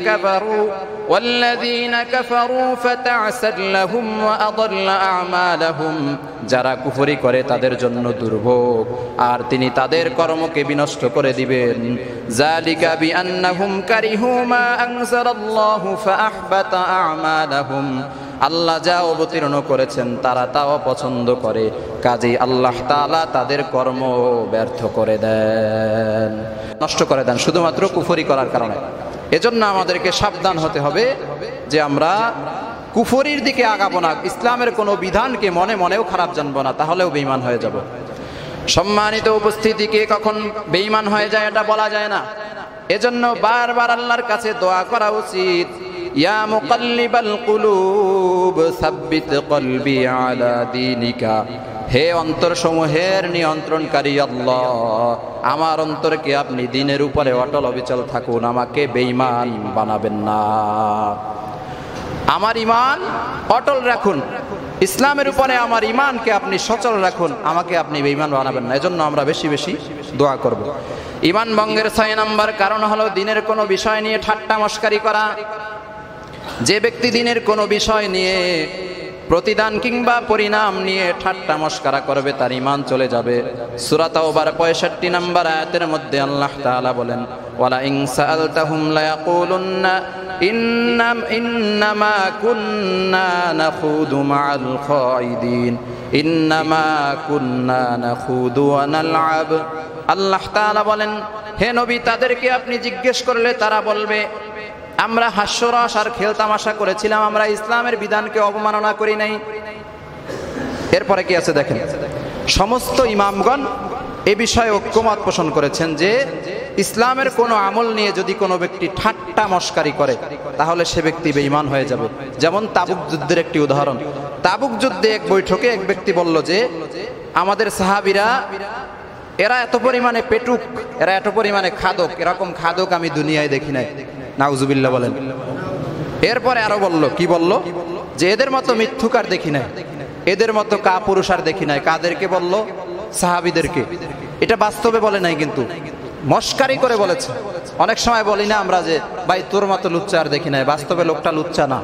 কাফারু ফাতা'সাল লাহুম ওয়া আযাল্লা আ'মালাহুম। যারা কুফরি করে তাদের জন্য দুর্ভোগ, আর তিনি তাদের কর্মকে বিনষ্ট করে দিবেন। যালিকা বিআন্নাহুম কারিহু মা আনজালাল্লাহু ফাআহবাতা আ'মালাহুম। আল্লাহ যা অবতীর্ণ করেছেন তারা তা অপছন্দ করে, কাজেই আল্লাহ তাআলা তাদের কর্ম ব্যর্থ করে দেন, নষ্ট করে দেন, শুধুমাত্র কুফরি করার কারণে। এজন্য আমাদেরকে সাবধান হতে হবে যে আমরা কুফরির দিকে আগাবো না, ইসলামের কোনো বিধানকে মনে মনেও খারাপ জানবো না, তাহলেও বেঈমান হয়ে যাব। সম্মানিত উপস্থিতিকে কখন বেঈমান হয়ে যায় এটা বলা যায় না। এজন্য বারবার আল্লাহর কাছে দোয়া করা উচিত, ইয়া মুকাল্লিবাল কুলুব সাব্বিত কলবি আলা দীনিকা। হে অন্তরসমূহের নিয়ন্ত্রণকারী আল্লাহ, আমার অন্তরকে আপনি দ্বীনের উপরে অটল অবিচল থাকুন, আমাকে বেঈমান বানাবেন না। আমার ঈমান অটল রাখুন, ইসলামের উপরে আমার ঈমানকে আপনি সচল রাখুন, আমাকে আপনি বেঈমান বানাবেন না। এজন্য আমরা বেশি বেশি দোয়া করব। ঈমান ভঙ্গের 6 নম্বর কারণ হলো দ্বীনের কোনো বিষয় নিয়ে ঠাট্টা মশকারি করা। যে ব্যক্তি দ্বীনের কোনো বিষয় নিয়ে প্রতিদান কিংবা পরিণাম নিয়ে ঠাট্টা মশকরা করবে, তার ঈমান চলে যাবে। সূরা তাওবার 65 নম্বর আয়াতের মধ্যে আল্লাহ তাআলা বলেন, ওয়ালা ইন সাআলতাহুম লায়াকুলুন্না ইন্নামা কুন্না নাখুদু মাআল খাইদিন ইন্নামা কুন্না নাখুদু ওয়া নালআব। আল্লাহ তাআলা বলেন, হে নবী, তাদেরকে আপনি জিজ্ঞেস করলে তারা বলবে, আমরা হাস্যরস আর খেল তামাশা করেছিলাম, আমরা ইসলামের বিধানকে অবমাননা করি নাই। এরপরে কি আছে দেখেন, সমস্ত ইমামগণ এ বিষয়ে ঐক্যমত পোষণ করেছেন যে ইসলামের কোনো আমল নিয়ে যদি কোনো ব্যক্তি ঠাট্টা মশকারি করে তাহলে সে ব্যক্তি বেঈমান হয়ে যাবে। যেমন তাবুক যুদ্ধের একটি উদাহরণ। তাবুক যুদ্ধে এক বৈঠকে এক ব্যক্তি বলল যে আমাদের সাহাবীরা এরা এত পরিমাণে পেটুক, এরা এত পরিমাণে খাদক, এরকম খাদক আমি দুনিয়ায় দেখি নাই। নাউজুবিল্লাহ বলেন। এরপরে আরো বলল, কি বলল? যে এদের মতো মিথ্যুক আর দেখি নাই, এদের মতো কাপুরুষ আর দেখি নাই। কাদেরকে বলল? সাহাবীদেরকে। এটা বাস্তবে বলে নাই, কিন্তু মস্কারি করে বলেছে। অনেক সময় বলি না আমরা যে ভাই তোর মতো লুচ্চা আর দেখি নাই, বাস্তবে লোকটা লুচ্চা না।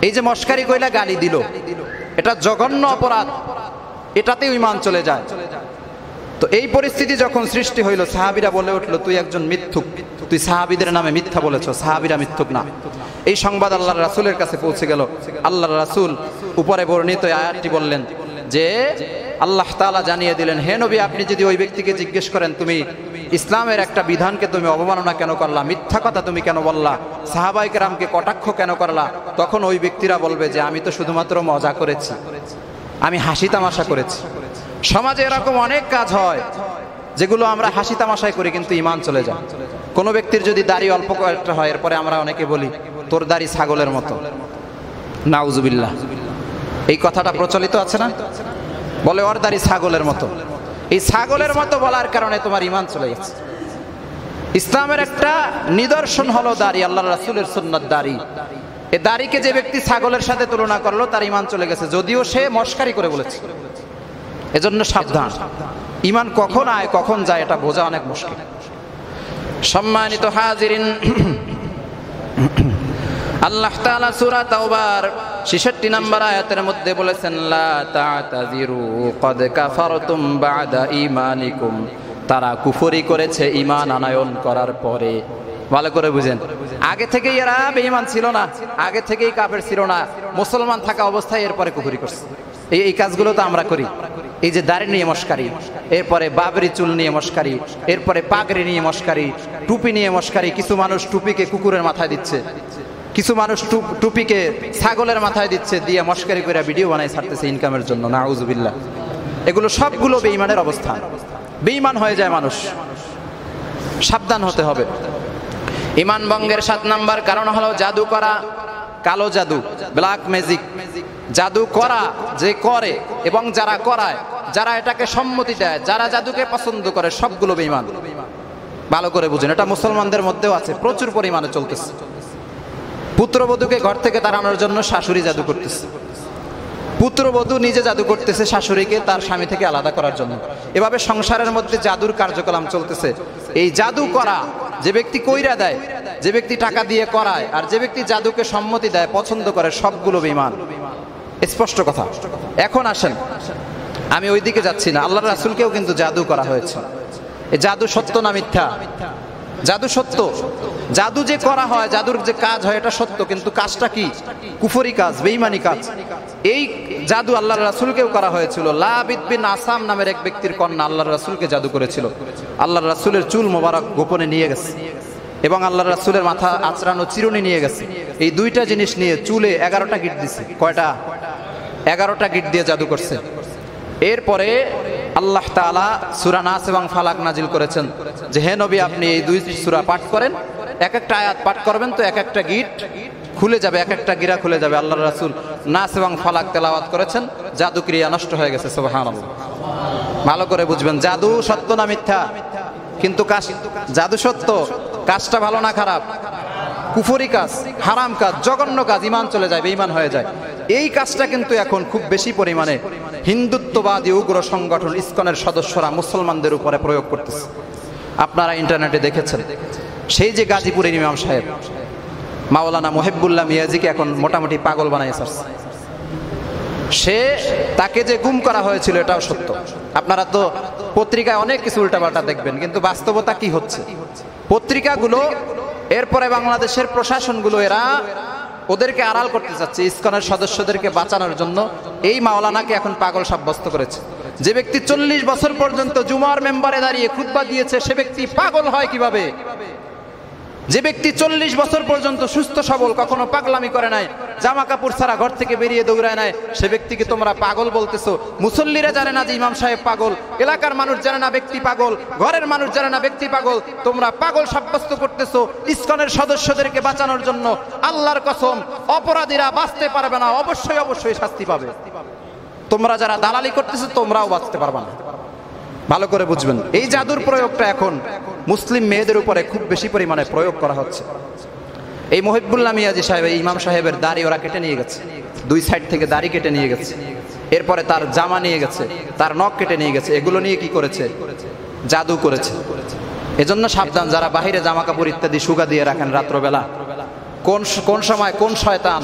এই যে মস্কারি কইলা গালি দিল, এটা জঘন্য অপরাধ, এটাতেও ঈমান চলে যায়। তো এই পরিস্থিতি যখন সৃষ্টি হইল, সাহাবীরা বলে উঠলো তুই একজন মিথ্যুক, তুই সাহাবীদের নামে মিথ্যা বলেছ, সাহাবীরা মিথ্যুক না। এই সংবাদ আল্লাহর রাসূলের কাছে পৌঁছে গেল। আল্লাহর রাসূল উপরে বর্ণিত আয়াতটি বললেন যে আল্লাহ তাআলা জানিয়ে দিলেন, হে নবী, আপনি যদি ওই ব্যক্তিকে জিজ্ঞেস করেন তুমি ইসলামের একটা বিধানকে তুমি অবমাননা কেন করলা, মিথ্যা কথা তুমি কেন বললা, সাহাবায়ে কেরামকে কটাক্ষ কেন করলা, তখন ওই ব্যক্তিরা বলবে যে আমি তো শুধুমাত্র মজা করেছি, আমি হাসি তামাশা করেছি। সমাজে এরকম অনেক কাজ হয় যেগুলো আমরা হাসি তামাশায় করি, কিন্তু ঈমান চলে যায়। কোনো ব্যক্তির যদি দাড়ি অল্প কয়েকটা হয়, এরপরে আমরা অনেকে বলি তোর দাড়ি ছাগলের মতো, নাউজুবিল্লাহ। এই কথাটা প্রচলিত আছে না? বলে ওর দাড়ি ছাগলের মতো। এই ছাগলের মতো বলার কারণে তোমার ঈমান চলে গেছে। ইসলামের একটা নিদর্শন হলো দাড়ি, আল্লাহর রাসূলের সুন্নাত দাড়ি। এই দাড়িকে যে ব্যক্তি ছাগলের সাথে তুলনা করলো তার ঈমান চলে গেছে, যদিও সে মশকারি করে বলেছে। এজন্য সাবধান, ঈমান কখন আয় কখন যায় এটা বোঝা অনেক মুশকিল। সম্মানিত হাজিরিন, আল্লাহ তাআলা সূরা তাওবার ৬৬ নম্বর আয়াতের মধ্যে বলেছেন, লা তা'তাযিরু ক্বাদ কাফারতুম বা'দা ঈমানিকুম। তারা কুফরি করেছে ঈমান আনয়ন করার পরে। ভালো করে বুঝেন, আগে থেকেই এরা বেঈমান ছিল না, আগে থেকেই কাফের ছিল না, মুসলমান থাকা অবস্থায় এরপরে কুফরি করছে। এই কাজগুলো তো আমরা করি। এই যে দাড়ি নিয়ে মশকারি, এরপরে বাবরি চুল নিয়ে মশকারি, এরপরে পাগড়ি নিয়ে মশকারি, টুপি নিয়ে মশকারি। কিছু মানুষ টুপিকে কুকুরের মাথায় দিচ্ছে, কিছু মানুষ টুপিকে ছাগলের মাথায় দিচ্ছে, দিয়ে মশকারি করে ভিডিও বানাই ছাড়তেছে ইনকামের জন্য, নাউজুবিল্লাহ। এগুলো সবগুলো বেঈমানের অবস্থান, বেঈমান হয়ে যায় মানুষ। সাবধান হতে হবে। ঈমান ভঙ্গের ৭ নাম্বার কারণ হলো জাদু করা, কালো জাদু, ব্ল্যাক ম্যাজিক। জাদু করা, যে করে এবং যারা করায়, যারা এটাকে সম্মতি দেয়, যারা জাদুকে পছন্দ করে, সবগুলো বেঈমান। ভালো করে বুঝেন, এটা মুসলমানদের মধ্যেও আছে, প্রচুর পরিমাণে চলতেছে। পুত্রবধূকে ঘর থেকে তাড়ানোর জন্য শাশুড়ি জাদু করতেছে, পুত্রবধূ নিজে জাদু করতেছে শাশুড়িকে তার স্বামী থেকে আলাদা করার জন্য। এভাবে সংসারের মধ্যে জাদুর কার্যক্রম চলতেছে। এই জাদু করা যে ব্যক্তি কইরা দেয়, যে ব্যক্তি টাকা দিয়ে করায়, আর যে ব্যক্তি জাদুকে সম্মতি দেয়, পছন্দ করে, সবগুলো বেঈমান। স্পষ্ট কথা। এখন আসেন, আমি ওইদিকে যাচ্ছি না, আল্লাহর রাসূলকেও কিন্তু জাদু করা হয়েছে। এই জাদু সত্য না মিথ্যা? জাদু সত্য। জাদু যে করা হয়, জাদুর যে কাজ হয়, এটা সত্য, কিন্তু কাজটা কি? কুফরি কাজ, বেঈমানি কাজ। এই জাদু আল্লাহর রাসূলকেও করা হয়েছিল। লাবিদ বিন আসাম নামের এক ব্যক্তির কন্যা আল্লাহর রাসূলকে জাদু করেছিল। আল্লাহর রাসূলের চুল মোবারক গোপনে নিয়ে গেছে এবং আল্লাহর রাসূলের মাথা আঁচড়ানো চিরুনি নিয়ে গেছে। এই দুইটা জিনিস নিয়ে চুলে 11টা গিট দিছে। কয়টা? 11টা গিট দিয়ে জাদু করছে। এরপরে আল্লাহ তাআলা সূরা নাস এবং ফালাক নাজিল করেছেন যে হে নবী, আপনি এই দুই সূরা পাঠ করেন, এক একটা আয়াত পাঠ করবেন তো এক একটা গিট খুলে যাবে, এক একটা গিরা খুলে যাবে। আল্লাহর রাসূল নাস এবং ফালাক তেলাওয়াত করেছেন, জাদু ক্রিয়া নষ্ট হয়ে গেছে। সুবহানাল্লাহ। ভালো করে বুঝবেন, জাদু সত্য না মিথ্যা? কিন্তু জাদু সত্য, কাজটা ভালো না খারাপ? কুফরি কাজ, হারাম কাজ, জঘন্য কাজ, ঈমান চলে যায়, বেঈমান হয়ে যায়। এই কাজটা কিন্তু এখন খুব বেশি পরিমাণে হিন্দুত্ববাদী উগ্র সংগঠন ইসকনের সদস্যরা মুসলমানদের উপরে প্রয়োগ করতেছে। আপনারা ইন্টারনেটে দেখেছেন, সেই যে গাজীপুরের ইমাম সাহেব মাওলানা মুহিবুল্লাহ মিয়াজিকে এখন মোটামুটি পাগল বানাইছে। তাকে যে গুম করা হয়েছিল এটাও সত্য। আপনারা তো পত্রিকায় অনেক কিছু উল্টাপাল্টা দেখবেন, কিন্তু বাস্তবতা কি হচ্ছে? পত্রিকাগুলো, এরপরে বাংলাদেশের প্রশাসনগুলো, এরা ওদেরকে আড়াল করতে চাচ্ছে, ইসকনের সদস্যদেরকে বাঁচানোর জন্য এই মাওলানাকে এখন পাগল সাব্যস্ত করেছে। যে ব্যক্তি 40 বছর পর্যন্ত জুমার মেম্বারে দাঁড়িয়ে খুতবা দিয়েছে, সে ব্যক্তি পাগল হয় কিভাবে? যে ব্যক্তি 40 বছর পর্যন্ত সুস্থ সবল, কখনো পাগলামি করে নাই, জামা কাপড় ছাড়া ঘর থেকে বেরিয়ে দৌড়ায় নাই, সে ব্যক্তিকে তোমরা পাগল বলতেছো। মুসল্লিরা জানে না যে ইমাম সাহেব পাগল, এলাকার মানুষ জানে না ব্যক্তি পাগল, ঘরের মানুষ জানে না ব্যক্তি পাগল, তোমরা পাগল সাব্যস্ত করতেছো ইসকনের সদস্যদেরকে বাঁচানোর জন্য। আল্লাহর কসম, অপরাধীরা বাঁচতে পারবে না, অবশ্যই অবশ্যই শাস্তি পাবে। তোমরা যারা দালালি করতেছো তোমরাও বাঁচতে পারবে না। ভালো করে বুঝবেন, এই জাদুর প্রয়োগটা এখন মুসলিম মেয়েদের উপরে খুব বেশি পরিমাণে প্রয়োগ করা হচ্ছে। এই মুহিবুল্লাহ মিয়াজি সাহেব, এই ইমাম সাহেবের দাড়ি ওরা কেটে নিয়ে গেছে। 2 সাইড থেকে দাড়ি কেটে নিয়ে গেছে, এরপরে তার জামা নিয়ে গেছে, তার নখ কেটে নিয়ে গেছে। এগুলো নিয়ে কি করেছে? জাদু করেছে। এজন্য সাবধান, যারা বাহিরে জামা কাপড় ইত্যাদি সুগা দিয়ে রাখেন রাত্রবেলা, কোন সময় কোন শয়তান,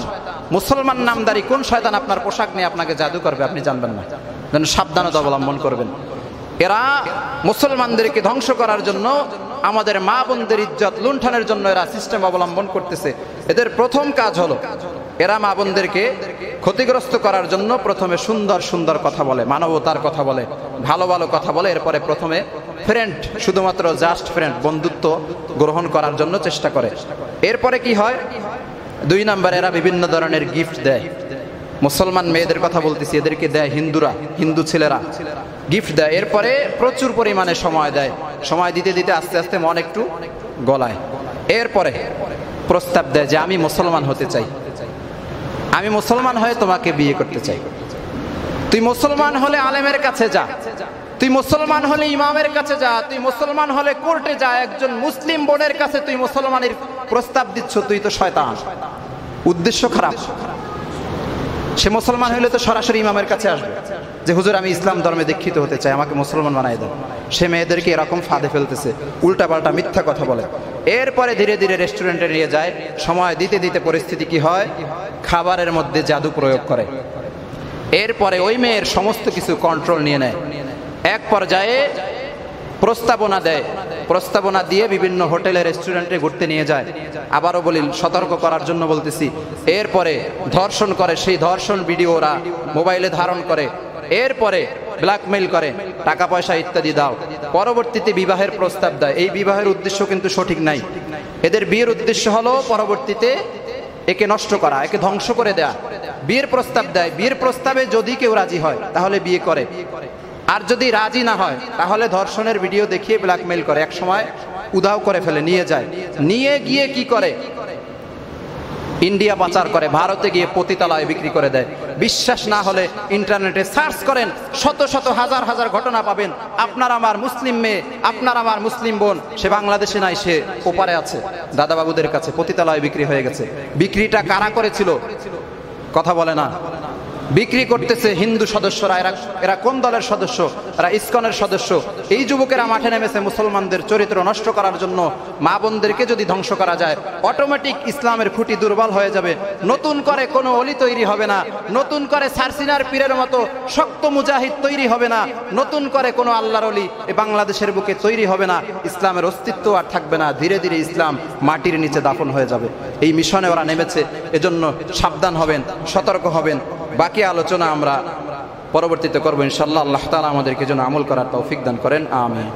মুসলমান নামদারি কোন শয়তান আপনার পোশাক নিয়ে আপনাকে জাদু করবে আপনি জানবেন না। যেন সাবধানতা অবলম্বন করবেন। এরা মুসলমানদেরকে ধ্বংস করার জন্য, আমাদের মা বোনদের ইজ্জত লুণ্ঠনের জন্য এরা সিস্টেম অবলম্বন করতেছে। এদের প্রথম কাজ হলো, এরা মা বোনদেরকে ক্ষতিগ্রস্ত করার জন্য প্রথমে সুন্দর সুন্দর কথা বলে, মানবতার কথা বলে, ভালো ভালো কথা বলে। এরপরে প্রথমে ফ্রেন্ড, শুধুমাত্র জাস্ট ফ্রেন্ড, বন্ধুত্ব গ্রহণ করার জন্য চেষ্টা করে। এরপরে কি হয়? 2 নাম্বার, এরা বিভিন্ন ধরনের গিফট দেয়। মুসলমান মেয়েদের কথা বলতেছি, এদেরকে দেয় হিন্দুরা, হিন্দু ছেলেরা গিফট দেয়। এরপরে প্রচুর পরিমাণে সময় দেয়। সময় দিতে দিতে আস্তে আস্তে মন একটু গলায়। এরপরে প্রস্তাব দেয় যে আমি মুসলমান হতে চাই, আমি মুসলমান হয়ে তোমাকে বিয়ে করতে চাই। তুই মুসলমান হলে আলেমের কাছে যা, তুই মুসলমান হলে ইমামের কাছে যা, তুই মুসলমান হলে কোর্টে যা। একজন মুসলিম বোনের কাছে তুই মুসলমানের প্রস্তাব দিচ্ছ, তুই তো শয়তান। উদ্দেশ্য খারাপ। সে মুসলমান হইলে তো সরাসরি ইমামের কাছে আসবে যে হুজুর আমি ইসলাম ধর্মে দীক্ষিত হতে চাই, আমাকে মুসলমান বানাই দেন। সে মেয়েদেরকে এরকম ফাঁদে ফেলতেছে, উল্টাপাল্টা মিথ্যা কথা বলে। এরপরে ধীরে ধীরে রেস্টুরেন্টে নিয়ে যায়। সময় দিতে দিতে পরিস্থিতি কি হয়? খাবারের মধ্যে জাদু প্রয়োগ করে। এরপরে ওই মেয়ের সমস্ত কিছু কন্ট্রোল নিয়ে নেয়। এক পর্যায়ে প্রস্তাবনা দেয়, প্রস্তাবনা দিয়ে বিভিন্ন হোটেলে রেস্টুরেন্টে ঘুরতে নিয়ে যায়। আবারও বলি, সতর্ক করার জন্য বলতেছি। এরপরে ধর্ষণ করে, সেই ধর্ষণ ভিডিও ওরা মোবাইলে ধারণ করে। এরপরে ব্ল্যাকমেইল করে, টাকা পয়সা ইত্যাদি দাও। পরবর্তীতে বিবাহের প্রস্তাব দেয়। এই বিবাহের উদ্দেশ্য কিন্তু সঠিক নাই। এদের বিয়ের উদ্দেশ্য হলো পরবর্তীতে একে নষ্ট করা, একে ধ্বংস করে দেয়া। বিয়ের প্রস্তাব দেয়, বিয়ের প্রস্তাবে যদি কেউ রাজি হয় তাহলে বিয়ে করে, আর যদি রাজি না হয় তাহলে ধর্ষণের ভিডিও দেখিয়ে ব্ল্যাকমেইল করে। এক সময় উধাও করে ফেলে, নিয়ে যায়। নিয়ে গিয়ে কি করে? ইন্ডিয়া পাচার করে, ভারতে গিয়ে পতিতালয়ে বিক্রি করে দেয়। বিশ্বাস না হলে ইন্টারনেটে সার্চ করেন, শত শত হাজার হাজার ঘটনা পাবেন। আপনার আমার মুসলিম মেয়ে, আপনার আমার মুসলিম বোন, সে বাংলাদেশে নাই, সে ওপারে আছে দাদাবাবুদের কাছে, পতিতালয়ে বিক্রি হয়ে গেছে। বিক্রিটা কারা করেছিল? কথা বলে না। বিক্রি করতেছে হিন্দু সদস্যরা। এরা কোন দলের সদস্য? এরা ইসকনের সদস্য। এই যুবকেরা মাঠে নেমেছে মুসলমানদের চরিত্র নষ্ট করার জন্য। মা বোনদেরকে যদি ধ্বংস করা যায়, অটোমেটিক ইসলামের খুঁটি দুর্বল হয়ে যাবে। নতুন করে কোনো অলি তৈরি হবে না, নতুন করে সারসিনার পীরের মতো শক্ত মুজাহিদ তৈরি হবে না, নতুন করে কোনো আল্লাহর অলি এ বাংলাদেশের বুকে তৈরি হবে না। ইসলামের অস্তিত্ব আর থাকবে না। ধীরে ধীরে ইসলাম মাটির নিচে দাফন হয়ে যাবে। এই মিশনে ওরা নেমেছে। এজন্য সাবধান হবেন, সতর্ক হবেন। বাকি আলোচনা আমরা পরবর্তীতে করবো ইনশাআল্লাহ। আল্লাহ তাআলা আমাদেরকে যেন আমল করার তৌফিক দান করেন। আমিন।